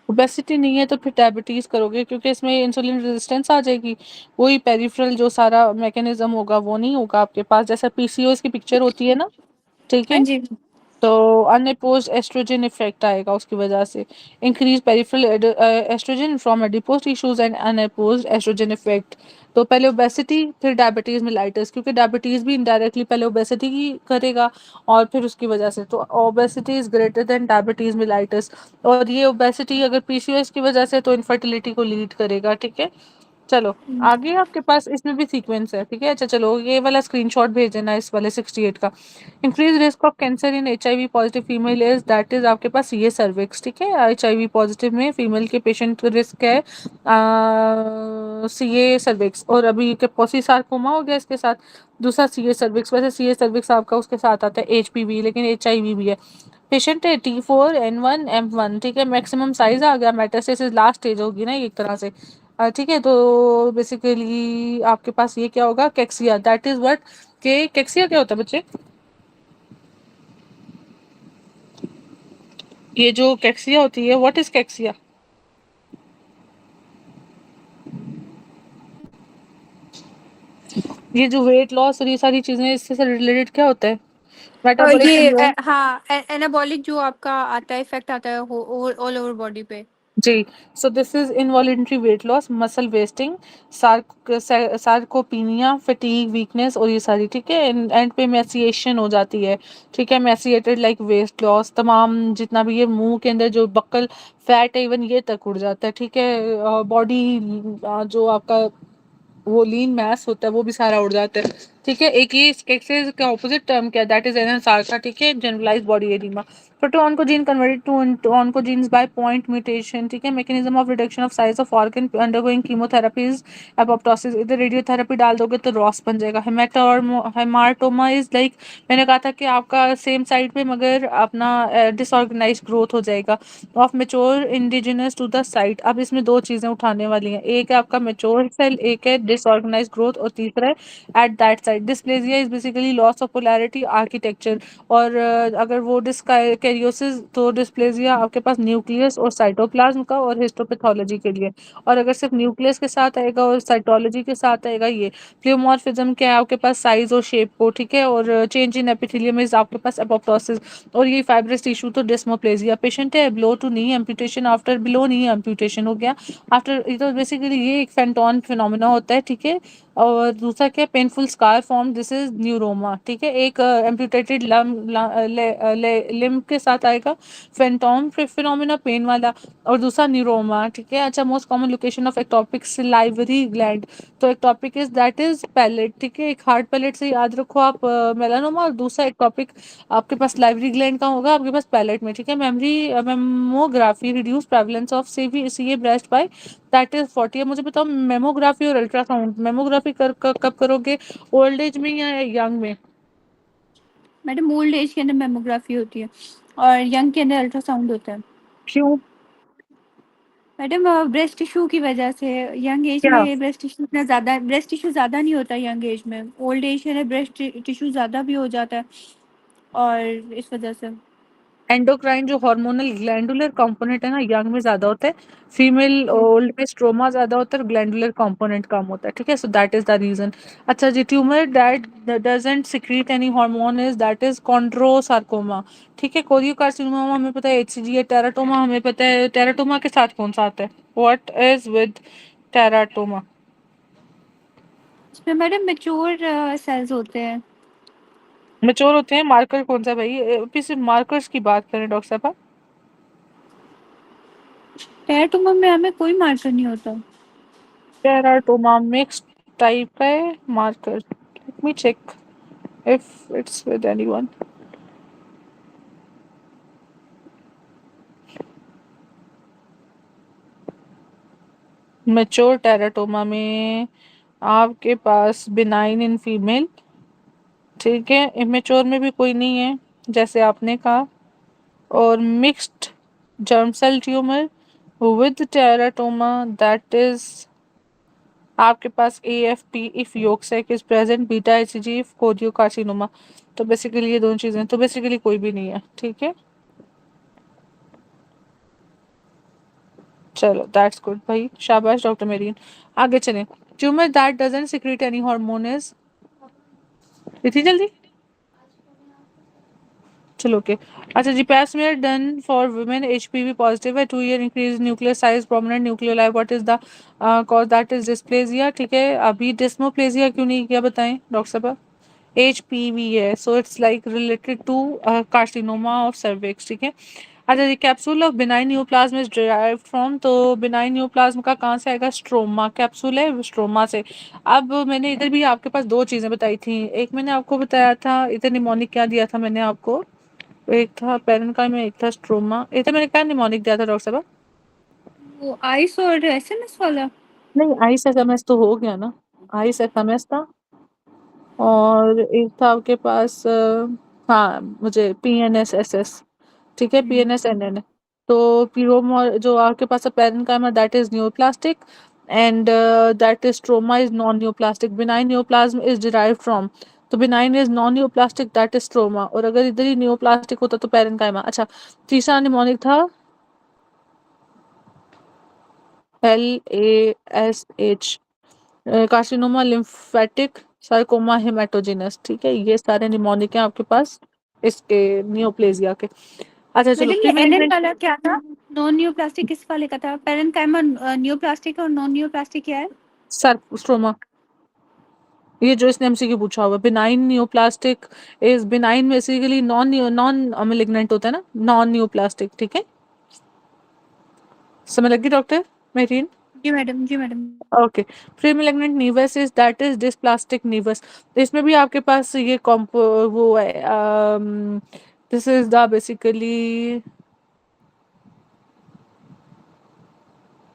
ओबेसिटी नहीं है तो फिर डायबिटीज करोगे, क्योंकि इसमें इंसुलिन रेजिस्टेंस आ जाएगी, वही पेरिफेरल जो सारा मैकेनिज्म होगा वो नहीं होगा आपके पास, जैसा PCOS की पिक्चर होती है ना, ठीक हाँ है। जी। तो अनअपोज्ड एस्ट्रोजन इफेक्ट आएगा उसकी वजह से, increase peripheral oestrogen from adipose tissues and unopposed oestrogen effect. तो पहले ओबेसिटी फिर डायबिटीज मेलाइटिस, क्योंकि डायबिटीज भी इनडायरेक्टली पहले ओबेसिटी की करेगा और फिर उसकी वजह से, तो obesity is greater than diabetes mellitus. और ये ओबेसिटी अगर PCOS की वजह से तो इनफर्टिलिटी को लीड करेगा, ठीक है। चलो आगे आपके पास इसमें भी सीक्वेंस है, ठीक है। अच्छा चलो ये वाला स्क्रीनशॉट भेज देना इस वाले 68 का। Increase risk of cancer in HIV positive female is that is आपके पास ये सर्विक्स, ठीक है। HIV पॉजिटिव में फीमेल के पेशेंट रिस्क है CA सर्विक्स, और अभी के पॉसी सार्कोमा हो गया इसके साथ, दूसरा CA सर्विक्स। वैसे CA सर्विक्स आपका उसके साथ आता है HPV, लेकिन HIV भी है। पेशेंट है T4N1M1, ठीक है। मैक्सिमम साइज आ गया, मेटास्टेसिस लास्ट स्टेज होगी ना एक तरह से, ठीक है। तो बेसिकली आपके पास ये क्या होगा, कैक्सिया, दैट इज व्हाट, के कैक्सिया क्या होता है बच्चे, ये जो कैक्सिया होती है, व्हाट इज कैक्सिया, ये जो वेट लॉस और ये सारी चीजें इससे रिलेटेड क्या होता है, मेटाबॉलिक ये सिंड्रोम। हाँ एनाबॉलिक जो आपका आता है इफेक्ट आता है ऑल ओवर बॉडी पे। जी, so this is involuntary weight loss, muscle wasting, sarcopenia, fatigue, weakness और ये सारी, ठीक है। एंड पे मैसिएशन हो जाती है, ठीक है। मैसिएटेड लाइक वेस्ट लॉस, तमाम जितना भी ये मुंह के अंदर जो बक्कल फैट है इवन ये तक उड़ जाता है, ठीक है। बॉडी जो आपका वो लीन मैस होता है वो भी सारा उड़ जाता है, ठीक ठीक है। एक ये स्केक्सिस का ऑपोजिट टर्म क्या, दैट इज एनएसआरका, ठीक है, generalised body oedema. Protooncogene converted to oncogenes by point mutation, ठीक है। Mechanism of reduction of size of organ undergoing chemotherapies, apoptosis. इधर रेडियोथेरेपी डाल दोगे तो रॉस बन जाएगा। हेमाटोमा इज लाइक, मैंने कहा था कि आपका सेम साइड पे मगर अपना डिसऑर्गेनाइज ग्रोथ हो जाएगा of mature indigenous to the site. अब इसमें दो चीजें उठाने वाली हैं, एक है आपका मेच्योर सेल, एक है डिसऑर्गेनाइज ग्रोथ, और तीसरा है at that side. Dysplasia is basically loss of polarity architecture. और अगर वो डिस्कैरियोसिस, तो डिस्प्लेजिया आपके पास न्यूक्लियस और साइटोप्लाज्म का और हिस्टोपैथोलॉजी के लिए। और अगर सिर्फ न्यूक्लियस के साथ आएगा और साइटोलॉजी के साथ आएगा ये। प्लियोमॉर्फिज्म क्या है आपके पास, साइज और शेप को, ठीक है। और चेंज इन एपिथेलियम इज आपके पास एपोप्टोसिस। और ये फाइब्रस टिश्यू तो डिस्मोप्लेजिया। पेशेंट है below to knee amputation, after below knee amputation हो गया आफ्टर। ये तो बेसिकली ये एक फेंटोन फिनोमेना होता है, ठीक है। और दूसरा क्या, painful scar form, this is neuroma, ठीक है। एक एम्पुटेटेड लिम्ब के साथ आएगा फेंटोम फिनोमेना, पेन वाला। और दूसरा न्यूरोमा, ठीक है। अच्छा, most common location of ectopic salivary gland, तो ectopic is that is palate, ठीक है। एक हार्ड पैलेट से याद रखो आप मेलानोमा, और दूसरा एक्टोपिक आपके पास लाइवरी ग्लैंड का होगा आपके पास पैलेट में, ठीक है। Mammography reduce prevalence of C breast by that is 40 है। मुझे बताओ मेमोग्राफी और अल्ट्रासाउंड, मेमोग्राफी कब करोगे, ओल्ड एज में या यंग में? मैडम ओल्ड एज के अंदर मेमोग्राफी होती है और यंग के अंदर अल्ट्रासाउंड होता है। क्यों? मैडम ब्रेस्ट टिश्यू की वजह से, यंग एज क्या? में ब्रेस्ट टिश्यू इतना ज़्यादा, ब्रेस्ट टिश्यू ज़्यादा नहीं होता यंग एज में, ओल्ड एज के अंदर ब्रेस्ट टिश्यू ज़्यादा भी हो जाता है और इस वजह से। एंडोक्राइन जो हार्मोनल ग्लैंडुलर कंपोनेंट है ना, यंग में ज्यादा होता है। फीमेल ओल्ड में स्ट्रोमा ज्यादा होता है और ग्लैंडुलर कंपोनेंट कम होता है, ठीक है। So that is the reason. अच्छा जी, tumour that doesn't secrete any hormone is that is chondrosarcoma, ठीक है। कोरियोकार्सिनोमा हमें पता है एचसीजी है, टेराटोमा हमें पता है। टेराटोमा के साथ कौन सा आता है, व्हाट इज विद टेराटोमा? इसमें मैडम मेच्योर सेल्स होते हैं। मेच्योर होते हैं, मार्कर कौन सा भाई, अभी सिर्फ मार्कर्स की बात करें डॉक्टर साहब। टेराटोमा में हमें कोई मार्कर नहीं होता। टेराटोमा मिक्स टाइप का है marker, let me check if it's with anyone. Mature teratoma में आपके पास बिनाइन इन फीमेल, ठीक है। इमेच्योर में भी कोई नहीं है जैसे आपने कहा। और mixed germ cell tumour with teratoma, that is आपके पास AFP if yolk sac is present, beta HCG if choriocarcinoma. तो बेसिकली ये दोनों चीजें, तो बेसिकली कोई भी नहीं है, ठीक है। चलो दैट्स गुड भाई, शाबाश डॉक्टर मेरीन। आगे चलें। Tumour that doesn't secrete any hormone is, इतनी जल्दी? चलो ओके। अच्छा जी, pap smear done for women HPV positive है, 2 year increase nuclear size, prominent nucleoli, what is the cause, that is dysplasia, ठीक है। अभी डिस्मोप्लेजिया क्यों नहीं किया बताएं डॉक्टर साहब? HPV है, so it's like related to carcinoma of cervix, ठीक है। अच्छा जी, capsule of benign neoplasm is derived from, तो बिनाइन न्यूप्लाज्म का कहाँ से आएगा, स्ट्रोमा, कैप्सूल है स्ट्रोमा से। अब मैंने इधर भी आपके पास दो चीज़ें बताई थी, एक मैंने आपको बताया था इधर निमोनिक क्या दिया था मैंने आपको, एक था पेरेन्काइम में, एक था स्ट्रोमा। इधर मैंने क्या निमोनिक दिया था डॉक्टर साहब? वो आइस और SMS वाला। नहीं, आइस SMS तो हो गया ना, आइस SMS था। और एक था आपके पास हाँ मुझे PNSSS, ठीक है, PNSNN। तो पीरोमो जो आपके पास parenchyma that is neoplastic, and that is stroma is non neoplastic, benign neoplasm is derived from, तो benign is non neoplastic that is stroma, और अगर इधर ही न्यूप्लास्टिक होता तो पेरेन्काइमा। अच्छा, तीसरा निमोनिक था LASH, कार्सिनोमा लिम्फेटिक, सार्कोमा हेमाटोजेनस, ठीक है। ये सारे निमोनिक हैं आपके पास इसके नियोप्लेजिया के। अच्छा चलो, मैडम ये NN वाला क्या था, नॉन न्यूप्लास्टिक किस वाले का था, पेरेन्काइमा न्यूप्लास्टिक और नॉन न्यूप्लास्टिक क्या है? स्ट्रोमा, ये जो इसने MCQ पूछा हुआ, benign neoplastic is, benign basically non non malignant होता है ना, नॉन नियोप्लास्टिक, ठीक है। समझ लगी डॉक्टर मेरीन? जी मैडम, जी madam. Okay. Pre malignant naevus is that is dysplastic naevus. इसमें भी आपके पास ये कॉम्पो वो है, दिस इज द बेसिकली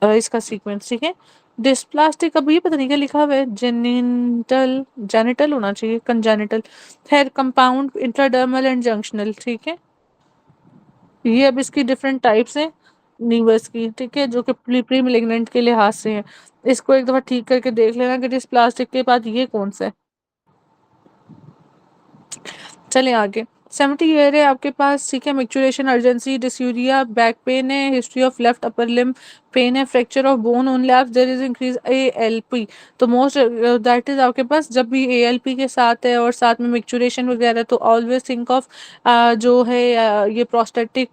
इसका सीक्वेंस, ठीक है। डिस्प्लास्टिक, अब ये पता नहीं क्या लिखा हुआ है, जेनिटल, जेनिटल होना चाहिए, कंजेनिटल। खैर, कंपाउंड, इंट्राडर्मल एंड जंक्शनल, ठीक है। ये अब इसकी डिफरेंट टाइप्स हैं नीवस की, ठीक है, जो कि प्री मेलिग्नेंट के लिहाज से है। इसको एक दफा ठीक करके देख लेना कि डिस्प्लास्टिक के बाद ये कौन सा है। चलें आगे। 70 ईयर है आपके पास, ठीक है। Micturition, urgency, dysuria, back pain है, history of left upper limb pain है, fracture of bone on lapse, there is increase ALP। तो मोस्ट दैट इज आपके पास जब भी ALP के साथ है और साथ में मैक्चुरेशन वगैरह, तो ऑलवेज थिंक ऑफ जो है ये प्रोस्टेटिक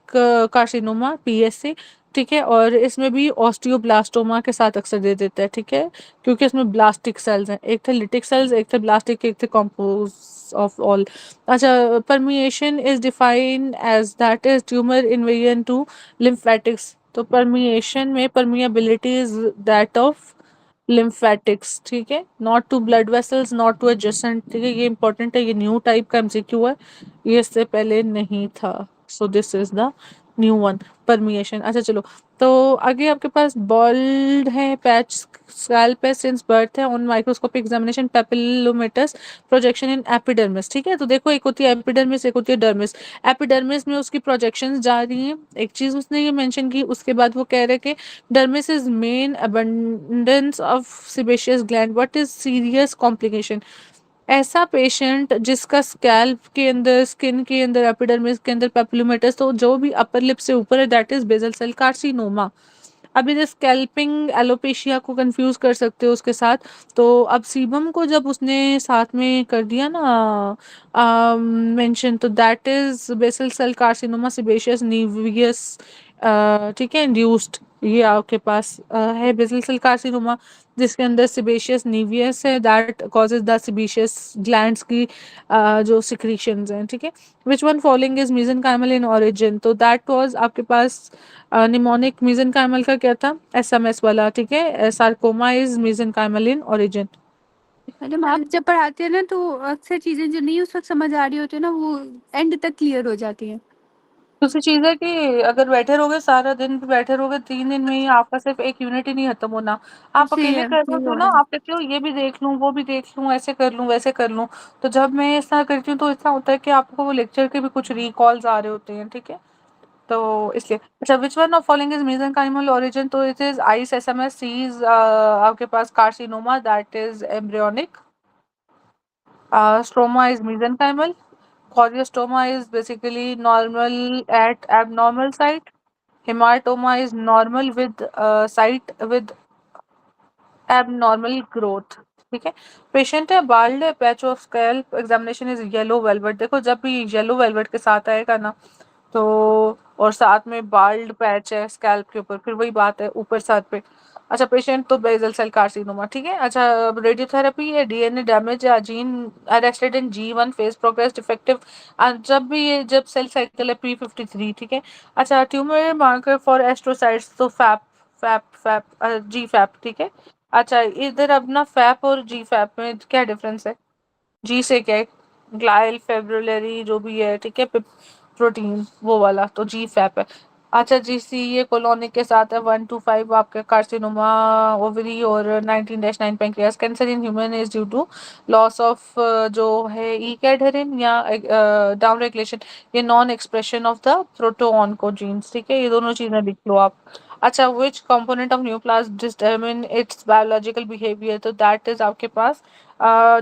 कार्सिनोमा, PSC, ठीक है। और इसमें भी ऑस्टियोब्लास्टोमा के साथ अक्सर दे देता है, ठीक है, क्योंकि इसमें ब्लास्टिक सेल्स हैं, एक थे लिटिक सेल्स, एक थे ब्लास्टिक, एक थे कॉम्पोज ऑफ ऑल। अच्छा, permeation is defined as that is tumor invasion to lymphatics। तो permeation में permeability is that of lymphatics, ठीक है, not to blood vessels, not to adjacent, ठीक है। ये important है, ये न्यू टाइप का MCQ है, ये इससे पहले नहीं था। So this is the new one, permeation. अच्छा चलो, तो आगे आपके पास बॉल्ड है, पैच स्कैल्प है, सिंस बर्थ है, on microscopic examination papillomatous projection in epidermis, ठीक है। तो देखो, एक होती है एपिडर्मिस, एक होती है डर्मिस। एपिडर्मिस में उसकी प्रोजेक्शंस जा रही हैं, एक चीज उसने ये मेंशन की। उसके बाद वो कह रहे कि dermis is main abundance of sebaceous gland, what is serious complication. ऐसा पेशेंट जिसका स्कैल्प के अंदर, स्किन के अंदर, एपिडर्मिस के अंदर पेपिलोमेटस, तो जो भी अपर लिप से ऊपर है, that is basal cell carcinoma. अब इधर स्कैल्पिंग एलोपेशिया को कंफ्यूज कर सकते हो उसके साथ। तो अब सीबम को जब उसने साथ में कर दिया ना मेंशन, तो that is basal cell carcinoma sebaceous naevus, ठीक है, इंड्यूस्ड। ये आपके पास है बेसल सेल कार्सिनोमा, जिसके अंदर सिबेशियस नीवियस है, that causes the sebaceous glands की जो सिक्रीशंस हैं, ठीक है। Which one following is mesenchymal in origin, तो दैट वाज आपके पास निमोनिक मेसेनकाइमल का क्या था, SMS वाला, ठीक है। Sarcoma is mesenchymal in origin. Madam आप जब पढ़ाते हैं ना तो अक्सर चीजें जो नहीं उस वक्त समझ आ रही होती है ना, वो एंड तक क्लियर हो जाती हैं। दूसरी चीज है कि अगर बैठे रहोगे सारा दिन भी बैठे रहोगे, 3 दिन में ही आपका सिर्फ एक यूनिट ही नहीं खत्म होना। आप सही अकेले है, कर रहे हो सही तो बोल ना, रहे हैं। आप कहते हो ये भी देख लूं, वो भी देख लूं, ऐसे कर लूं, वैसे कर लूं। तो जब मैं ऐसा करती हूँ तो ऐसा होता है कि आपको वो लेक्चर के भी कुछ रिकॉल्स आ रहे होते हैं, ठीक है। तो इसलिए अच्छा, which one of following is mesenchymal origin, तो इट इज आइस, SMS, सीज आपके पास carcinoma, that is embryonic. Stroma is mesenchymal. Choriostoma is basically normal at abnormal site. Hematoma is normal with site with abnormal growth. ठीक है। Patient है bald है, patch of scalp, examination is yellow velvet. देखो, जब भी yellow velvet के साथ आएगा ना, तो और साथ में बाल्ड पैच है स्कैल्प के ऊपर, फिर वही बात है ऊपर साथ पे। अच्छा, पेशेंट तो बेसल सेल कार्सिनोमा, ठीक है। अच्छा, रेडियोथेरेपी है, DNA डैमेज या gene arrested in G1 phase progress defective, जब भी ये जब सेल साइकिल है P53, ठीक है। अच्छा, ट्यूमर मार्कर फॉर एस्ट्रोसाइट्स, तो फैप, G फैप, ठीक है। अच्छा, इधर अब ना फैप और G फैप में क्या डिफरेंस है। जी से क्या है, ग्लाइल फेब्रुलरी जो भी है, ठीक है, प्रोटीन वो वाला, तो G फैप है। अच्छा, GC ये कोलोनिक के साथ है, 1 to 5 आपके कार्सिनोमा ओवरी और 19-9 pancreas cancer in human is due to loss of जो है ई कैडहेरिन या डाउन रेगुलेशन, ये non expression of the protooncogenes, ठीक है। ये दोनों चीजें लिख लो आप। अच्छा, which component of nucleus determine its biological behaviour, तो दैट इज आपके पास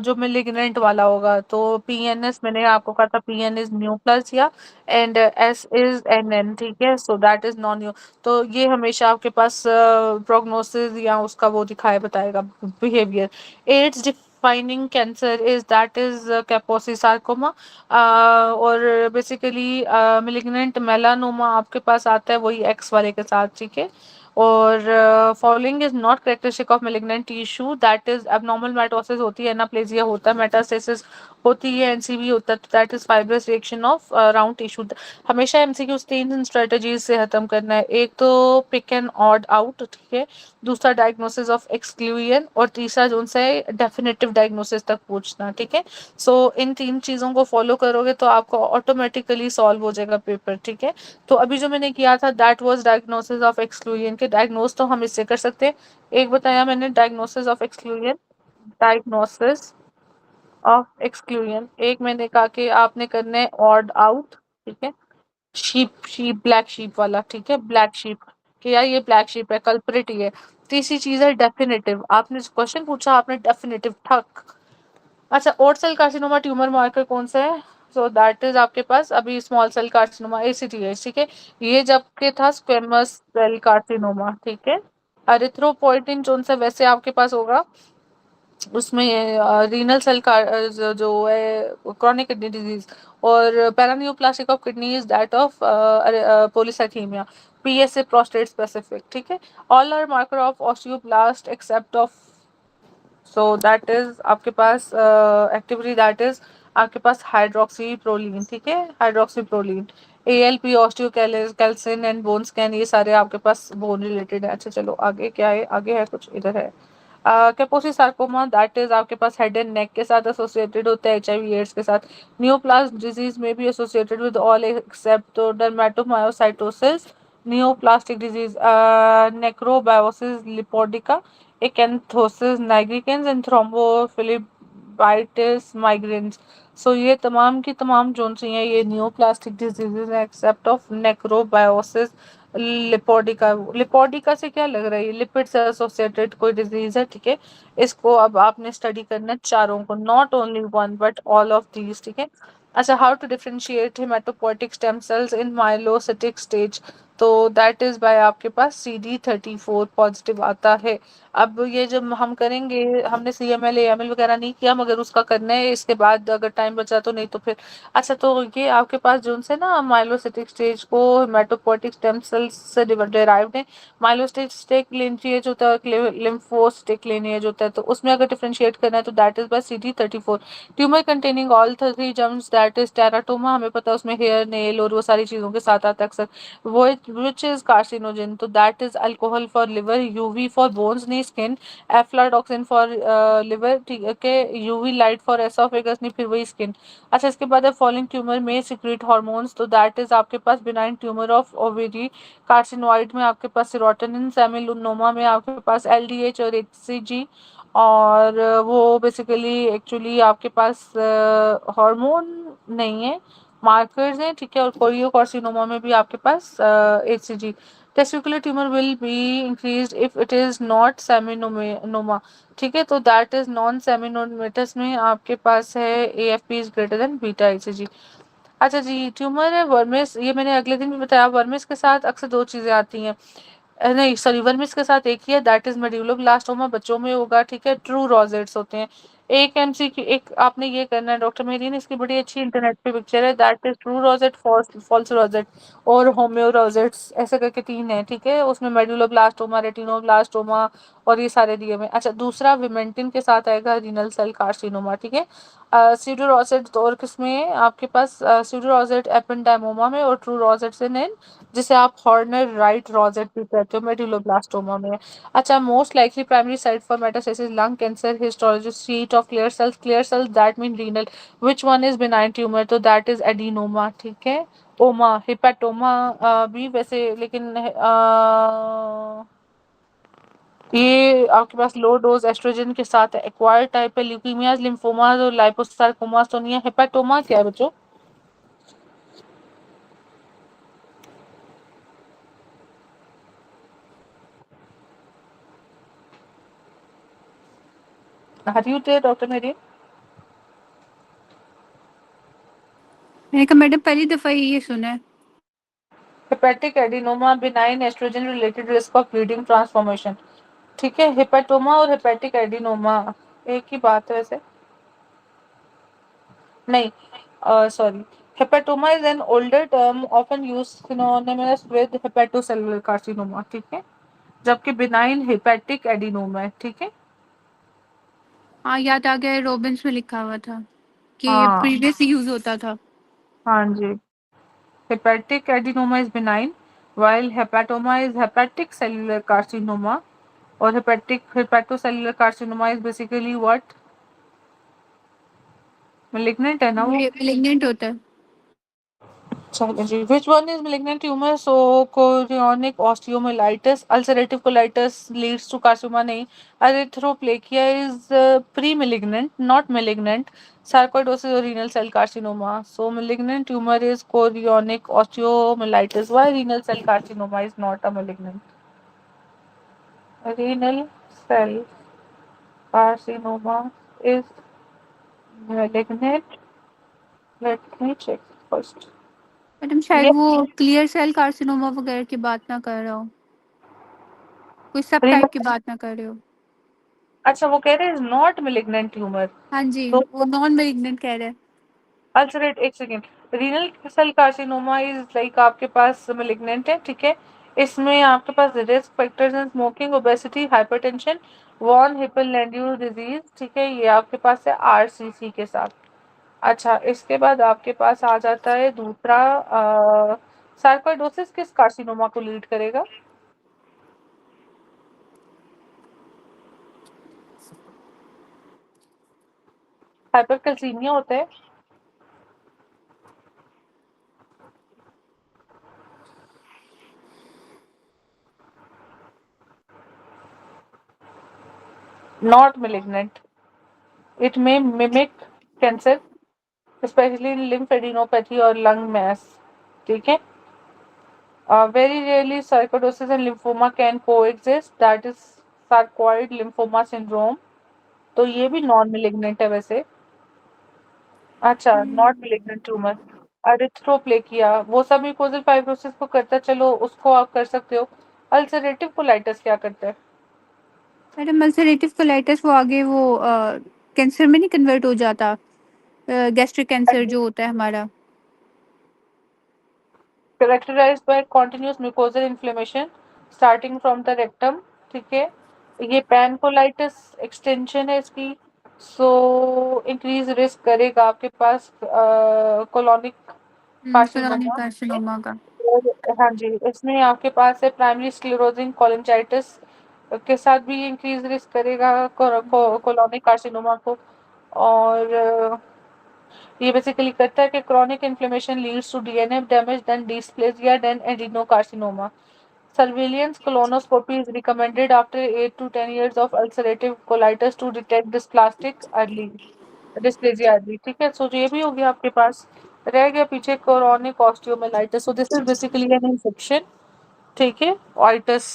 जो मेलिग्नेंट वाला होगा, तो PNS मैंने आपको कहा था, PN इज न्यूक्लियस या एंड S इज NN, ठीक है। So that is non new. तो ये हमेशा आपके पास प्रोग्नोसिस या उसका वो दिखाए बताएगा behaviour. AIDS defining cancer is that is Kaposi sarcoma, और बेसिकली मेलिग्नेंट मेलानोमा आपके पास आता है वही X वाले के साथ, ठीक है। और following is not characteristic of malignant tissue, that is abnormal mitosis होती है, एनाप्लेजिया होता है, मेटास्टेसिस होती है, एनसीवी होता है, तो that is fibrous reaction of round tissue. हमेशा एमसीक्यू 3 स्ट्रेटजीज से खत्म करना है, एक तो पिक एंड ऑड आउट, ठीक है, दूसरा डायग्नोसिस ऑफ एक्सक्लूजन, और तीसरा जो है डेफिनेटिव डायग्नोसिस तक पहुंचना, ठीक है। सो इन 3 चीजों को फॉलो करोगे तो आपको ऑटोमेटिकली सॉल्व हो जाएगा पेपर, ठीक है। तो अभी जो मैंने किया था that was diagnosis of exclusion के। डायग्नोस तो हम इससे कर सकते हैं, एक बताया मैंने diagnosis of exclusion, diagnosis of exclusion, एक मैंने कहा कि आपने करना है ऑड आउट, ठीक है, शीप शीप ब्लैक शीप वाला, ठीक है, ब्लैक शीप, कि यार ये ब्लैक शीप है, कल्प्रिट ही है। तीसरी चीज है डेफिनेटिव, आपने क्वेश्चन पूछा आपने डेफिनेटिव ठक। अच्छा, और सेल कार्सिनोमा ट्यूमर मार्कर कौन सा है? सो दैट इज आपके पास अभी स्मॉल सेल कार्सिनोमा एसीटीएस, ठीक है, ये जब के था स्क्वेमस सेल कार्सिनोमा, ठीक है। एरिथ्रोपोइटिन जोन सा वैसे आपके पास होगा, उसमें रीनल सेल का जो है क्रॉनिक किडनी डिजीज, और paraneoplastic of kidney is that of polycythaemia, PSA prostate specific, ठीक है। All are marker of osteoblast except of, so that is आपके पास एक्टिविटी, दैट इज आपके पास हाइड्रोक्सी प्रोलीन, ठीक है, hydroxy proline, ALP osteocalcin and bone scan, ये सारे आपके पास बोन रिलेटेड है। अच्छा चलो आगे क्या है, आगे है कुछ इधर है, कैपोसी सार्कोमा, दैट इज आपके पास हेड एंड नेक के साथ एसोसिएटेड होता है, एचआईवी एड्स के साथ। न्यूप्लास्ट डिजीज में भी associated with all except dermatomyositis, neoplastic disease, necrobiosis lipoidica, acanthosis nigricans and thrombophlebitis migrans. So ये तमाम की तमाम जोन सी हैं, ये नियोप्लास्टिक डिजीजेज हैं except of necrobiosis lipoidica. Lipoidica से क्या लग रहा है, ये लिपिड से एसोसिएटेड कोई डिजीज है, ठीक है। इसको अब आपने स्टडी करना है चारों को, not only one but all of these, ठीक है। अच्छा, how to differentiate haematopoietic stem cells in myelocytic stage, तो दैट इज बाय आपके पास CD34 पॉजिटिव आता है। अब ये जब हम करेंगे, हमने CML AML वगैरह नहीं किया, मगर उसका करना है इसके बाद अगर टाइम बचा तो, नहीं तो फिर। अच्छा, तो ये आपके पास जो से ना माइलोसिटिक स्टेज को हेमाटोपोइटिक स्टेम सेल्स से डिराइव्ड है। माइलोसिटिक लिनिएज होता है, लिम्फोसिटिक लिनिएज होता है, तो उसमें अगर डिफरेंशिएट करना है तो that is bye CD34। Tumour containing all 3 germs, that is teratoma, हमें पता है उसमें हेयर नेल और वो सारी चीजों के साथ आता है अक्सर। वो विच इज कार्सिनोजन, तो that is alcohol for liver, UV for bones नहीं स्किन, एफ्लाटॉक्सिन फॉर लिवर, ठीक है, यूवी लाइट फॉर एसोफेगस नहीं फिर वही स्किन। अच्छा, इसके बाद है फॉलोइंग ट्यूमर में सिक्रेट हार्मोन्स, तो दैट इज आपके पास benign tumour of ovary, carcinoid में आपके पास सेरोटोनिन, सेमिलुनोमा में आपके पास LDH और HCG, और वो बेसिकली एक्चुअली आपके पास हार्मोन नहीं है, मार्कर्स हैं, ठीक है। और कोरियोकार्सिनोमा में भी आपके पास HCG। Testicular tumour will be increased if it is not seminoma, ठीक है, तो दैट इज नॉन सेमिनोमेटस में आपके पास है AFP is greater then beta HCG। अच्छा जी, ट्यूमर है वर्मिस, ये मैंने अगले दिन भी बताया, वर्मिस के साथ अक्सर 2 चीजें आती हैं, नहीं सॉरी, वर्मिस के साथ एक ही है, दैट इज मेड्यूलोब्लास्टोमा, बच्चों में होगा, ठीक है। ट्रू रोजेट्स होते हैं। एक MCQ, एक आपने ये करना है, डॉक्टर मेरी ने इसकी बड़ी अच्छी इंटरनेट पे पिक्चर है, that is true rosette, false rosette और होम्यो रोजेट्स, ऐसे करके 3 है, ठीक है। उसमें मेडुलोब्लास्टोमा, रेटिनोब्लास्टोमा और ये सारे दिए हुए। अच्छा, दूसरा विमेंटिन के साथ आएगा रीनल सेल कार्सिनोमा, ठीक है। स्यूडो रोजेट 2 और किसमें है आपके पास, स्यूडो रोजेट एपेंडाइमोमा में, और ट्रू रोजेट्स इन जिसे आप हॉर्नर राइट रोजेट भी कहते हो, मेडुलोब्लास्टोमा में। अच्छा, most likely primary site for metastasis lung cancer, histology sheet of clear cells that mean renal, which one is benign tumour, तो दैट इज एडिनोमा, ठीक है। ओमा हिपेटोमा भी वैसे, लेकिन ये आपके पास लो डोज एस्ट्रोजन के साथ एक्वायर्ड टाइप है, ल्यूकीमियाज, लिम्फोमाज और लाइपोसार्कोमास तो नहीं है। हेपेटोमा क्या है बच्चों? हरियुट है डॉक्टर मेरी? मैंने कहा मैडम पहली दफा ये सुना है। Hepatic adenoma benign oestrogen related risk of bleeding transformation, ठीक है। हेपेटोमा और हेपेटिक एडिनोमा एक ही बात है वैसे, नहीं sorry, hepatoma is an older term often used synonymous with hepatocellular carcinoma, ठीक है, जबकि बिनाइन हेपेटिक एडिनोमा है, ठीक है। हाँ याद आ गया, रॉबिन्स में लिखा हुआ था। कि हाँ प्रीवियस यूज होता था। हाँ जी। Hepatic adenoma is benign, while hepatoma is hepatic cellular carcinoma, or hepatic hepatocellular carcinoma is basically what? Malignant है ना वो? मेलिग्नेंट होता है। चलो जी, which one is malignant tumor? So chorionic osteomyelitis, ulcerative colitis leads to carcinoma नहीं. Erythroplakia is pre-malignant, not malignant. Sarcoidosis or renal cell carcinoma. So malignant tumor is chorionic osteomyelitis. Why renal cell carcinoma is not a malignant? Renal cell carcinoma is malignant. Let me check first. Madam शायद Yes, वो clear cell carcinoma वगैरह की बात ना कर रहा हो, कोई सब renal. टाइप की बात ना कर रहे हो। अच्छा वो कह रहे हैं नॉट malignant ट्यूमर. हाँ जी, तो वो नॉन मेलिग्नेंट कह रहे हैं। अल्सरेट एक second. Renal cell carcinoma is like आपके पास malignant है, ठीक है. इसमें आपके पास रिस्क फैक्टर्स हैं smoking, obesity, hypertension, von Hippel Lindau disease, ठीक है. ये आपके पास है आरसीसी के साथ. अच्छा इसके बाद आपके पास आ जाता है दूसरा. सार्कोइडोसिस किस कार्सिनोमा को लीड करेगा? हाइपरकैल्सीमिया होता है. Not malignant. It may mimic cancer, especially in lymphadenopathy or lung mass. ठीक है. Very rarely sarcoidosis and lymphoma can coexist. That is sarcoid lymphoma syndrome. तो ये भी नॉन malignant है वैसे. अच्छा नॉट malignant ट्यूमर. अरिथ्रोप्लेकिया वो सब म्यूकोजल फाइब्रोसिस को करता है, चलो उसको आप कर सकते हो. अल्सरेटिव कोलाइटिस क्या करता है? मैडम अल्सरेटिव कोलाइटिस वो आगे वो कैंसर में नहीं कन्वर्ट हो जाता, गैस्ट्रिक कैंसर जो होता है हमारा। characterized by continuous mucosal inflammation starting from the rectum. ठीक है. ये पैनकोलाइटिस एक्सटेंशन है इसकी. सो इंक्रीज रिस्क करेगा आपके पास कोलोनिक कोलोनिक कार्सिनोमा. कार्सिनोमा का। हाँ जी, इसमें आपके पास है प्राइमरी स्क्लेरोजिंग कोलिंजाइटिस के साथ भी इंक्रीज रिस्क करेगा कोलोनिक कार्सिनोमा को. और ये बेसिकली करता है कि chronic inflammation leads to DNF damage, then dysplasia, then adenocarcinoma. Surveillance colonoscopy is recommended after 8 to 10 years of ulcerative colitis to detect dysplastic early, dysplasia early. ठीक है. सो ये भी हो गया आपके पास. रह गया पीछे chronic osteomyelitis. So this is basically an infection. ठीक है. Oitis.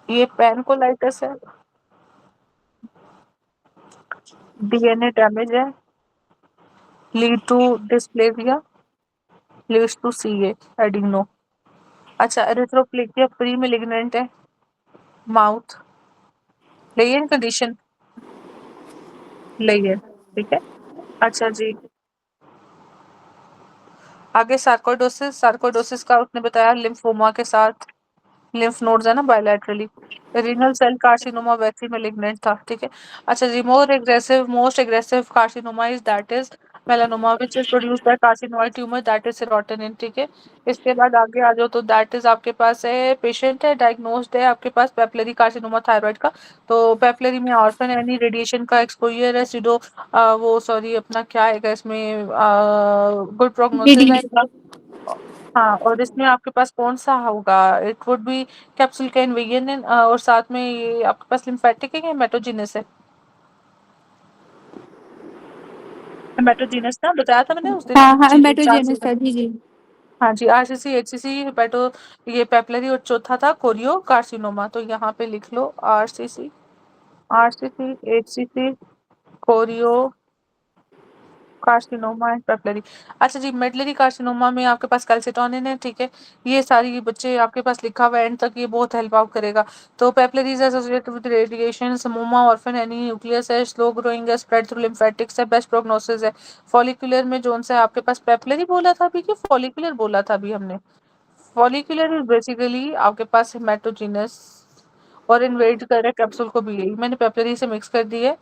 ये पैनकोलाइटिस है. डीएनए डैमेज है. Lead to dysplasia. Leads to CA adeno. अच्छा एरिथ्रोप्लेकिया प्री मेलिग्नेंट है. माउथ. लेयन कंडीशन. लेयर. ठीक है. अच्छा जी. आगे सार्कोइडोसिस. सार्कोइडोसिस का उसने बताया लिम्फोमा के साथ. लिम्फ नोड्स है ना बायलैटरली. रीनल सेल कार्सिनोमा वैसी मेलिग्नेंट था. ठीक है. अच्छा जी. Most aggressive carcinoma is that is melanoma which is produced by carcinoid tumour that is serotonin. ठीक है. इसके बाद आगे आ जाओ तो दैट इज आपके पास है पेशेंट है डायग्नोस्ड है आपके पास पेपलरी कार्सिनोमा थायराइड का. तो पेपलरी में ऑर्फन एनी रेडिएशन का एक्सपोजर है सीडो वो सॉरी अपना क्या आएगा इसमें गुड प्रोग्नोसिस रेडिएशन। आएगा. हाँ और इसमें आपके पास कौन सा होगा? इट वुड बी कैप्सूल कैन वेगन और साथ में ये आपके पास लिम्फेटिक है या हेमेटोजेनस है? हेमेटोजेनस ना बताया था मैंने उस दिन हाँ हाँ, जी हेमेटोजेनस था जी जी। हाँ जी. आरसीसी एचसीसी हेपेटो ये पेपलरी और चौथा था कोरियो कार्सिनोमा. तो यहाँ पे लिख लो RCC. RCC HCC choriocarcinoma and papillary. अच्छा जी. मेडलरी कार्सिनोमा में आपके पास कैल्सिटोनिन है. ठीक है. ये सारी बच्चे आपके पास लिखा हुआ है एंड तक, ये बहुत हेल्प आउट करेगा. तो papillary is associated with radiation. Psammoma orphan Annie nucleus है. स्लो ग्रोइंग है. स्प्रेड थ्रू लिम्फेटिक्स है. बेस्ट प्रोग्नोसिस है. फॉलिकुलर में जोन सा है आपके पास पेपलरी बोला था अभी कि फॉलिकुलर बोला था अभी हमने? फॉलिकुलर इज बेसिकली आपके पास हेमेटोजेनस और इन्वेट कर रहा है कैप्सूल को भी. यही मैंने पेपलरी से मिक्स कर दी है.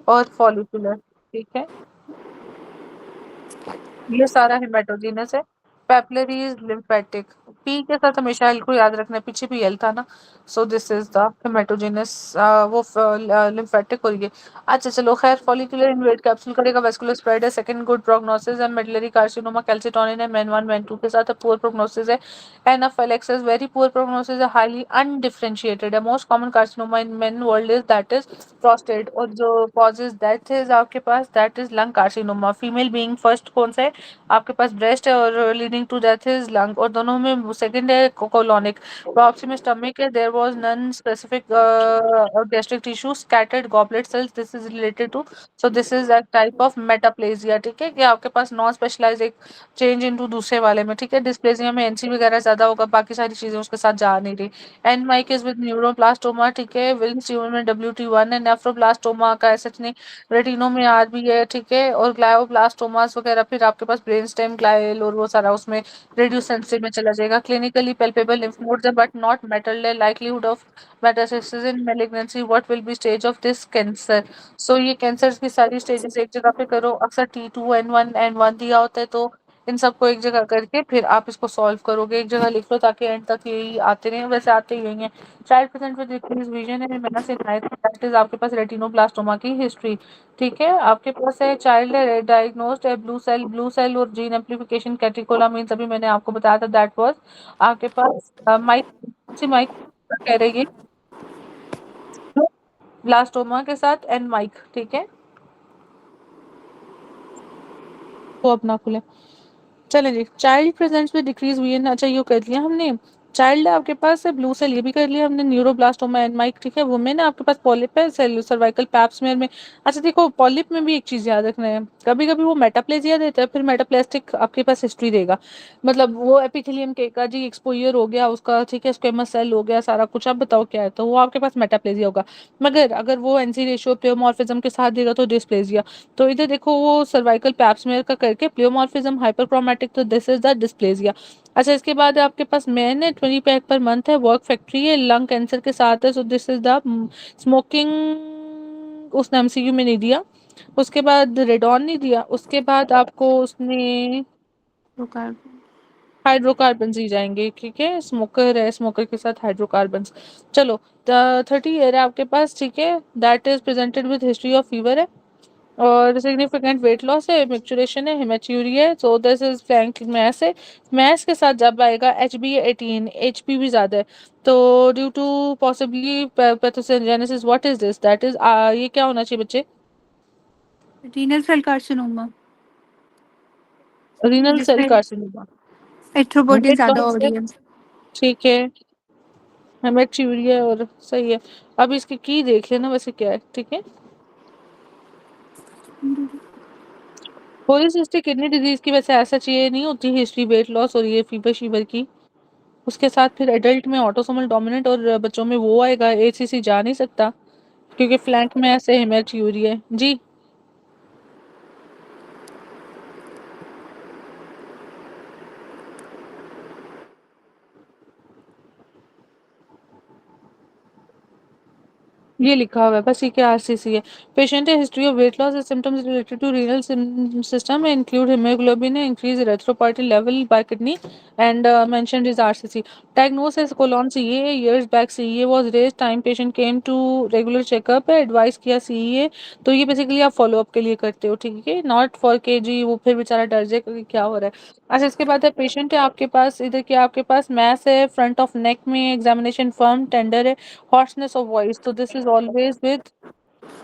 और फॉलिकुलर. ठीक है, ये सारा हेमेटोजेनस है। Papillary is lymphatic. पी के साथ हमेशा एल को याद रखना है, पीछे भी एल था ना। So this is the haematogenous, वो लिम्फेटिक हो रही है। अच्छा चलो खैर, फॉलिकुलर इन्वेट कैप्सूल करेगा, वेस्कुलर स्प्रेड है, सेकंड गुड प्रोग्नोसिस है, मेडुलरी कार्सिनोमा कैल्सिटोनिन है, मेन 1 मेन 2 के साथ पुअर प्रोग्नोसिस है, anaplastic is very poor prognosis है, हाईली अनडिफरेंशिएटेड है। Most common carcinoma in men world is that is prostate, और जो कॉजेज डेथ इज आपके पास that is lung carcinoma. Female being first कौन सा है आपके पास, ब्रेस्ट है, और leading to death is lung, और दोनों में सेकंड है कोलोनिक। बायोप्सी में स्टमक है, there was non specific gastric tissue, scattered goblet cells, this is related to, so this is a type of metaplasia. ठीक है, कि आपके पास नॉन स्पेशलाइज एक चेंज इनटू दूसरे वाले में। ठीक है, डिस्प्लेजिया में एनसी वगैरह ज्यादा होगा, बाकी सारी चीजें उसके साथ जा नहीं रही। N Myc is with neuroblastoma. ठीक है, विल्स ट्यूमर में WT1 है, नेफ्रोब्लास्टोमा का ऐसा नहीं, रेटिनो में आर भी है। ठीक है, और ग्लायोब्लास्टोमास वगैरह, फिर आपके पास ब्रेन स्टेम ग्लाइल और वो सारा उसमें रेड्यूस सेंसिटिव में चला जाएगा। क्लिनिकली पेल्पेबल लिम्फ नोड्स है बट नॉट मेटल है, likelihood of metastasis in malignancy, what will be stage of this cancer. So ये कैंसर की सारी स्टेजेस एक जगह पे करो, अक्सर T2N1 दिया होता है, तो इन सबको एक जगह करके फिर आप इसको सॉल्व करोगे, एक जगह लिख लो ताकि एंड तक यही आते रहे, वैसे आते ही हैं। Child present with decrease vision है, मैंने से दैट इज आपके पास रेटिनोब्लास्टोमा की हिस्ट्री। ठीक है, आपके पास है चाइल्ड है डायग्नोस्ड है ब्लू सेल और जीन एम्पलीफिकेशन कैटेकोलामीन, अभी मैंने आपको बताया था, दैट वाज आपके पास माइक कह रही है ब्लास्टोमा के साथ एंड माइक। ठीक है, वो अपना खुले। चले जी, चाइल्ड प्रेजेंट्स में डिक्रीज हुई है ना, अच्छा ये कर लिया हमने। चाइल्ड आपके पास है ब्लू सेल, ये भी कर लिया हमने, न्यूरोब्लास्टोमा एंड माइक। ठीक है, वुमेन आपके पास पॉलिप है सेल सर्वाइकल पैप स्मेयर में। अच्छा देखो, पॉलिप में भी एक चीज याद रखना है, कभी कभी वो मेटाप्लेजिया देता है, फिर मेटाप्लास्टिक आपके पास हिस्ट्री देगा, मतलब वो एपिथेलियम के का जी एक्सपोजर हो गया उसका। ठीक है, स्क्वेमस सेल हो गया सारा कुछ, आप बताओ क्या है, तो वो आपके पास मेटाप्लेजिया होगा। मगर अगर वो एनसी रेशियो प्लेयोमॉर्फिज्म के साथ देगा तो डिस्प्लेजिया। तो इधर देखो, वो सर्वाइकल पैप्समेयर का करके प्लियोमॉर्फिज्म हाइपरक्रोमैटिक, तो दिस इज द डिस्प्लेजिया। अच्छा, इसके बाद आपके पास मैन है, 20 पैक पर मंथ है, वर्क फैक्ट्री है, लंग कैंसर के साथ है, so this is the smoking, उसने MCQ में नहीं दिया। उसके बाद रेडॉन नहीं दिया, उसके बाद आपको उसने हाइड्रोकार्बन ही जाएंगे। ठीक है, स्मोकर है, स्मोकर के साथ हाइड्रोकार्बन। चलो, 30 ईयर है आपके पास। ठीक है, that is presented with history of fever है, और सिग्निफिकेंट वेट लॉस है, मैच्योरेशन है, हेमेच्यूरी है, so this is flank mass है। मैस के साथ जब आएगा HbA18, HP भी ज्यादा है, तो due to possibly pathogenesis, what is this, that is ये क्या होना चाहिए बच्चे, renal cell carcinoma, renal cell जिसमें कार्सिनोमा। एथ्रोपोडिन वेट ज्यादा हो लॉस है, रही है। ठीक है, हेमेच्यूरी है, और सही है। अब इसकी की देख लेना वैसे क्या है। ठीक है, पॉलीसिस्टिक किडनी डिजीज की वैसे ऐसा चाहिए नहीं होती हिस्ट्री, वेट लॉस और ये फीवर शीवर की। उसके साथ फिर एडल्ट में ऑटोसोमल डोमिनेंट, और बच्चों में वो आएगा, ACC जा नहीं सकता क्योंकि फ्लैंक में ऐसे हेमेच्यूरी है जी। ये लिखा हुआ है बस, ये क्या RCC है। पेशेंट है, history of weight loss symptoms related to renal system include haemoglobin, increase erythropoietin level by kidney, and mentioned is RCC। Diagnosis colon CA, years back CA was raise, time patient came to regular checkup है, advice किया CA। तो ये basically आप follow up के लिए करते हो, ठीक है, नॉट फॉर KG, वो फिर बेचारा डर जाएगा कि क्या हो रहा है। अच्छा, इसके बाद है पेशेंट है आपके पास, इधर क्या आपके पास मैस है, फ्रंट ऑफ नेक में एग्जामिनेशन फर्म टेंडर है, hoarseness of voice, तो दिस इज ऑलवेज विद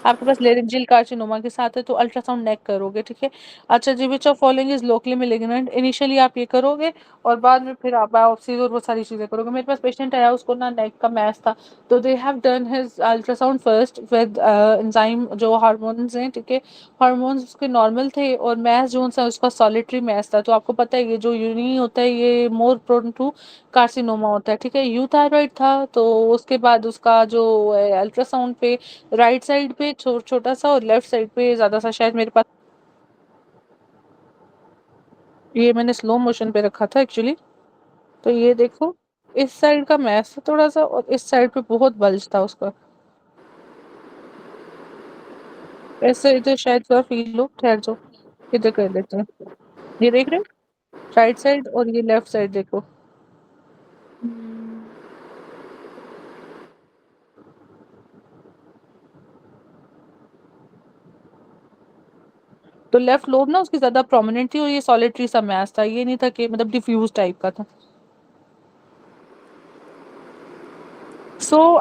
आपके पास लेरिंजियल कार्सिनोमा के साथ है, तो अल्ट्रासाउंड नेक करोगे। ठीक है, अच्छा जी, which of following is locally malignant, initially आप ये करोगे और बाद में फिर आप बायोप्सी और वो सारी चीजें करोगे। मेरे पास पेशेंट आया, उसको ना नेक का मैस था, तो they have done his ultrasound first with enzyme जो हार्मोन्स हैं। ठीक है, हार्मोन्स उसके नॉर्मल थे, और मैस जो सा उसका सॉलिटरी मैस था, तो आपको पता है ये जो यूनी होता है ये मोर प्रोन टू कार्सिनोमा होता है। ठीक है, यू थायराइड था, तो उसके बाद उसका जो अल्ट्रासाउंड पे राइट साइड पे छोटा सा, और लेफ्ट साइड पे ज्यादा सा, शायद मेरे पास ये मैंने स्लो मोशन पे रखा था एक्चुअली। तो ये देखो, इस साइड का मैस था थोड़ा सा, और इस साइड पे बहुत बल्ज था उसका। ऐसे इधर शायद थोड़ा फील लो, ठहर जाओ, इधर कर लेते हैं। ये देख रहे हो, राइट साइड और ये लेफ्ट साइड देखो। तो लेफ्ट लोब ना उसकी ज्यादा प्रोमिनेंट थी और ये सॉलिटरी सा मैस था, ये नहीं था कि मतलब डिफ्यूज टाइप का था।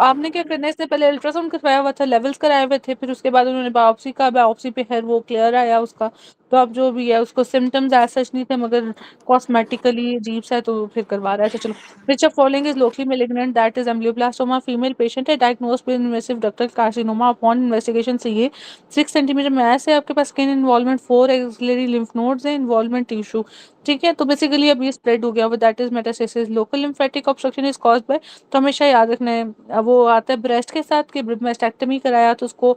आपने क्या करना है, इससे पहले अल्ट्रासाउंड करवाया हुआ था, लेवल्स कराए हुए थे, फिर उसके बाद उन्होंने बायोप्सी का, बायोप्सी पे है वो क्लियर आया उसका। तो अब जो भी है उसको सिम्टम्स एज सच नहीं थे, मगर कॉस्मेटिकली अजीब सा है तो फिर करवा रहा है। अच्छा चलो, which of following is locally malignant, that is ameloblastoma, female patient है, diagnosed with invasive ductal carcinoma, upon investigation से ये 6 सेंटीमीटर मैस है आपके पास, स्किन इन्वॉल्वमेंट, 4 लिम्फ नोड्स है, इन्वॉल्वमेंट टिश्यू। ठीक है, तो बेसिकली अब ये स्प्रेड हो गया हुआ, that is metastasis, local lymphatic obstruction is caused by, तो हमेशा याद रखना है वो आता है ब्रेस्ट के साथ कि ब्रेस्टेक्टमी कराया तो उसको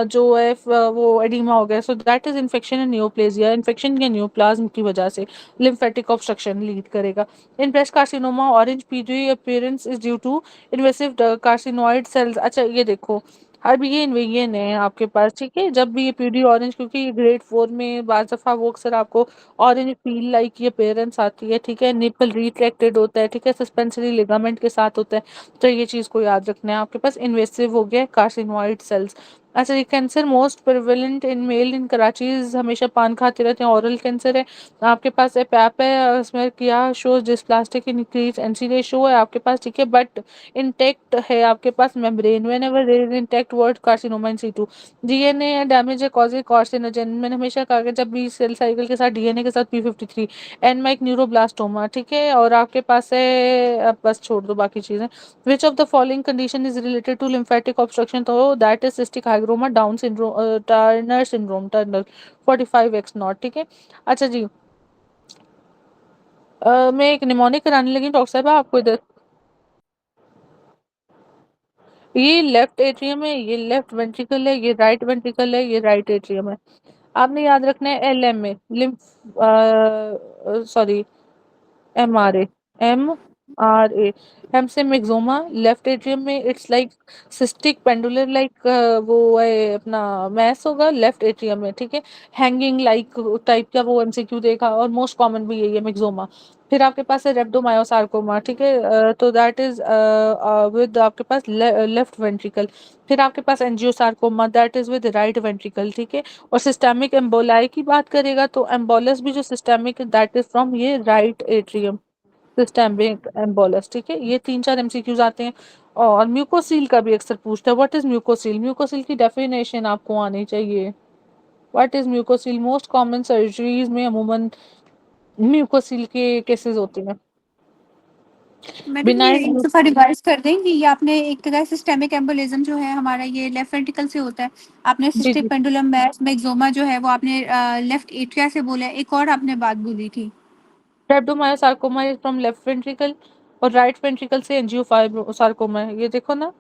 जो है वो एडिमा हो गया, so that is infection and neoplasia, infection या नियोप्लाज्म की वजह से लिम्फेटिक ऑब्स्ट्रक्शन लीड करेगा। इन ब्रेस्ट कार्सिनोमा ऑरेंज पीडी appearance is due to invasive carcinoid cells. अच्छा ये देखो, अब ये इन्वेजन है आपके पास, ठीक है, जब भी ये पीडी ऑरेंज, क्योंकि ग्रेड 4 में बार दफा वो अक्सर आपको ऑरेंज फील लाइक ये पेरेंट्स आती है, ठीक है, निपल रिट्रैक्टेड होता है, ठीक है, सस्पेंसरी लिगामेंट के साथ होता है। तो ये चीज को याद रखना है, आपके पास इन्वेसिव हो गया कार्सिनोइड सेल्स। अच्छा, ये cancer most prevalent in male in Karachi, हमेशा पान खाते रहते हैं, ऑरल कैंसर है आपके पास, है पैप है, उसमें किया shows dysplastic increase NC ratio है आपके पास, ठीक है, बट इंटेक्ट है आपके पास membrane, whenever there is intact word carcinoma in situ, DNA damage है कॉजेज कार्सिनोजेन, मैंने हमेशा कहा कि जब भी सेल साइकिल के साथ डीएनए के साथ P53 एनमाइक न्यूरोब्लास्टोमा, ठीक है, और आपके पास है, अब बस छोड़ दो बाकी चीजें। Which of the following condition is related to lymphatic obstruction, तो that is cystic hygroma, Down syndrome, Turner syndrome, Turner 45X0, ठीक है। अच्छा जी, मैं एक निमोनिक कराने लगी डॉक्टर साहब आपको इधर। ये लेफ्ट एट्रियम है, ये लेफ्ट वेंट्रिकल है, ये राइट वेंट्रिकल है, ये राइट एट्रियम है। आपने याद रखना है LM में लिम्फ, सॉरी, MRA, MRA, हेमसेमिक्सोमा, लेफ्ट एट्रियम में it's like cystic pendular like, वो है अपना मैस होगा लेफ्ट एट्रियम में, ठीक है, हैंगिंग लाइक टाइप का वो MCQ देखा, और मोस्ट कॉमन भी यही है मिक्सोमा। फिर आपके पास है रेप्डोमायोसार्कोमा, ठीक है, तो दैट इज विद आपके पास लेफ्ट वेंट्रिकल। फिर आपके पास angiosarcoma, that is with right ventricle, ठीक है। और सिस्टेमिक एम्बोलाई की बात करेगा तो एम्बोलस भी जो सिस्टेमिक है दैट इज फ्रॉम ये राइट एट्रियम, सिस्टेमिक एम्बोलस, ठीक है, ये 3-4 MCQs आते हैं। और म्यूकोसील का भी अक्सर पूछता है, व्हाट इज म्यूकोसील, म्यूकोसील की डेफिनेशन आपको आनी चाहिए। What is mucocele, most common surgeries में अमूमन म्यूकोसील के केसेस होते हैं। मैडम ये बिनाइन, एक दफा रिवाइज कर दें कि ये आपने एक तरह सिस्टेमिक एम्बोलिज्म जो है हमारा ये लेफ्ट वेंट्रिकल से होता है। आपने जी सिस्टिक जी, पेंडुलम मैक्सोमा जो है वो आपने लेफ्ट एट्रिया से बोला है, एक और आपने बात बोली थी। रेप्डोमायोसार्कोमा इज फ्रॉम लेफ्ट वेंट्रिकल, और राइट वेंट्रिकल से एंजियोफाइब्रोसार्कोमा है, ये देखो ना,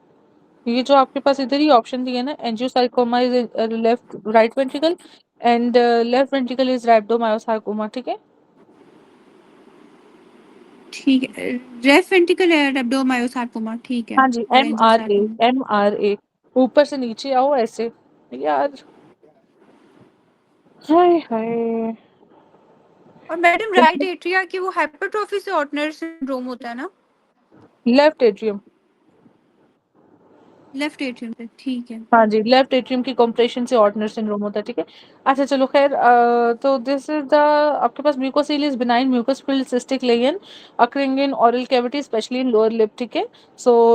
ये जो आपके पास इधर ही ऑप्शन दिए ना, angiosarcoma is left right ventricle, and left ventricle is rhabdomyosarcoma, ठीक है। ठीक है, लेफ्ट वेंट्रिकल है रेप्डोमायोसार्कोमा, ठीक है, हाँ जी, और MRA, एंजियोसार्कोमा। MRA, ऊपर से नीचे आओ ऐसे, यार, हाय हाय। और मैडम राइट एट्रिया की वो हाइपरट्रोफी से ऑर्टनर सिंड्रोम होता है ना? लेफ्ट एट्रियम, लेफ्ट एट्रियम से, ठीक है। हाँ जी, लेफ्ट एट्रियम की कॉम्प्रेशन से ऑर्डिनर सिंड्रोम होता है, ठीक है। अच्छा चलो खैर, तो दिस इज द, आपके पास mucocele is benign mucus filled cystic lesion occurring in oral cavity especially in lower lip, ठीक है।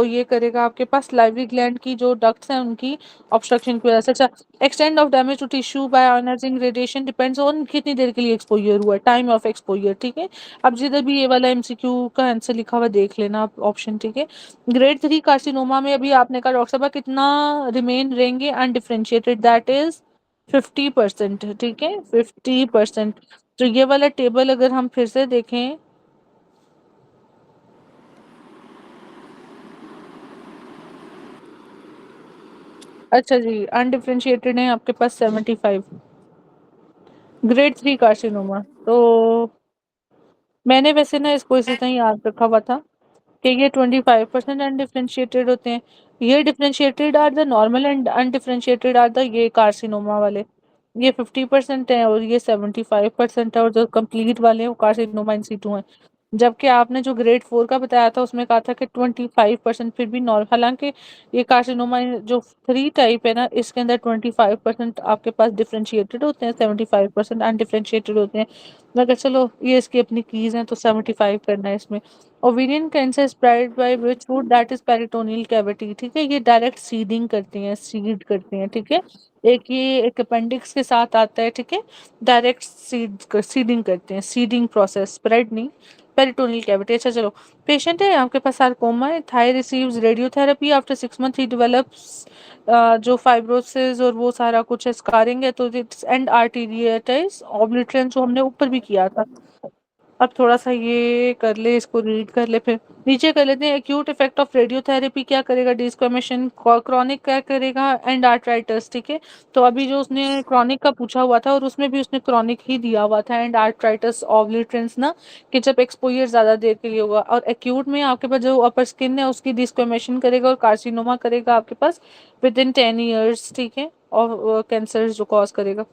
ये करेगा आपके पास लाइवरी ग्लैंड की जो डक्ट्स हैं उनकी ऑब्स्ट्रक्शन की वजह से। अच्छा, extend of damage to tissue by ionising radiation depends on कितनी देर के लिए एक्सपोजर हुआ है, टाइम ऑफ एक्सपोजर, ठीक है। अब जिधर भी ये वाला MCQ का आंसर लिखा हुआ देख लेना आप ऑप्शन, ठीक है। ग्रेड 3 कार्सिनोमा में अभी आपने कहा डॉक्टर साहब कितना रिमेन रहेंगे अनडिफरेंशिएटेड, दैट इज 50%, ठीक है, 50%। तो ये वाला टेबल अगर हम फिर से देखें, अच्छा जी, अनडिफरेंशिएटेड है आपके पास 75, ग्रेड 3 कार्सिनोमा। तो मैंने वैसे ना इसको इसी तरह याद रखा हुआ था कि ये 25% अनडिफरेंशिएटेड होते हैं, ये differentiated are the normal and undifferentiated are the ये कार्सिनोमा वाले, ये 50% है और ये 75% है, और जो कंप्लीट वाले हैं वो कार्सिनोमा इन सीटू हैं। जबकि आपने जो ग्रेड 4 का बताया था उसमें कहा था कि 25% फिर भी नॉर्मल, हालांकि ये कार्सिनोमा जो 3 टाइप है ना, इसके अंदर 25% आपके पास डिफरेंशिएटेड होते हैं, 75% अनडिफरेंशिएटेड होते हैं। मगर चलो ये इसकी अपनी कीज हैं, तो 75 करना है इसमें। Ovarian cancer spread by which route, that is peritoneal cavity, ठीक है, ये डायरेक्ट सीडिंग करती हैं, सीड करती हैं, ठीक है। एक ये एक अपेंडिक्स के साथ आता है, ठीक है, डायरेक्ट सीडिंग करते हैं, सीडिंग प्रोसेस, स्प्रेड नहीं, पेरिटोनियल कैविटी। अच्छा चलो, पेशेंट है आपके पास सारकोमा है, thigh receives radiotherapy, after 6 month ही डेवलप्स जो फाइब्रोसिस और वो सारा कुछ है, स्कारिंग है, तो इट्स एंड आर्टीरियटाइज ऑब्लिटरेंस जो हमने ऊपर भी किया था। अब थोड़ा-सा ये कर ले, इसको रीड कर ले, फिर नीचे कर लेते हैं। एक्यूट इफेक्ट ऑफ रेडियोथेरेपी क्या करेगा, डिस्कमिशन, क्रॉनिक क्या करेगा, एंड आर्थराइटिस, ठीक है। तो अभी जो उसने क्रॉनिक का पूछा हुआ था और उसमें भी उसने क्रॉनिक ही दिया हुआ था, एंड आर्थराइटिस ऑब्लिटरेंस ना, कि जब एक्सपोजर ज़्यादा देर के लिए होगा। और एक्यूट में आपके पास जो अपर स्किन है उसकी डिस्कमिशन करेगा और कार्सिनोमा करेगा आपके पास विद इन 10 ईयर्स, ठीक है, और कैंसर जो कॉज करेगा।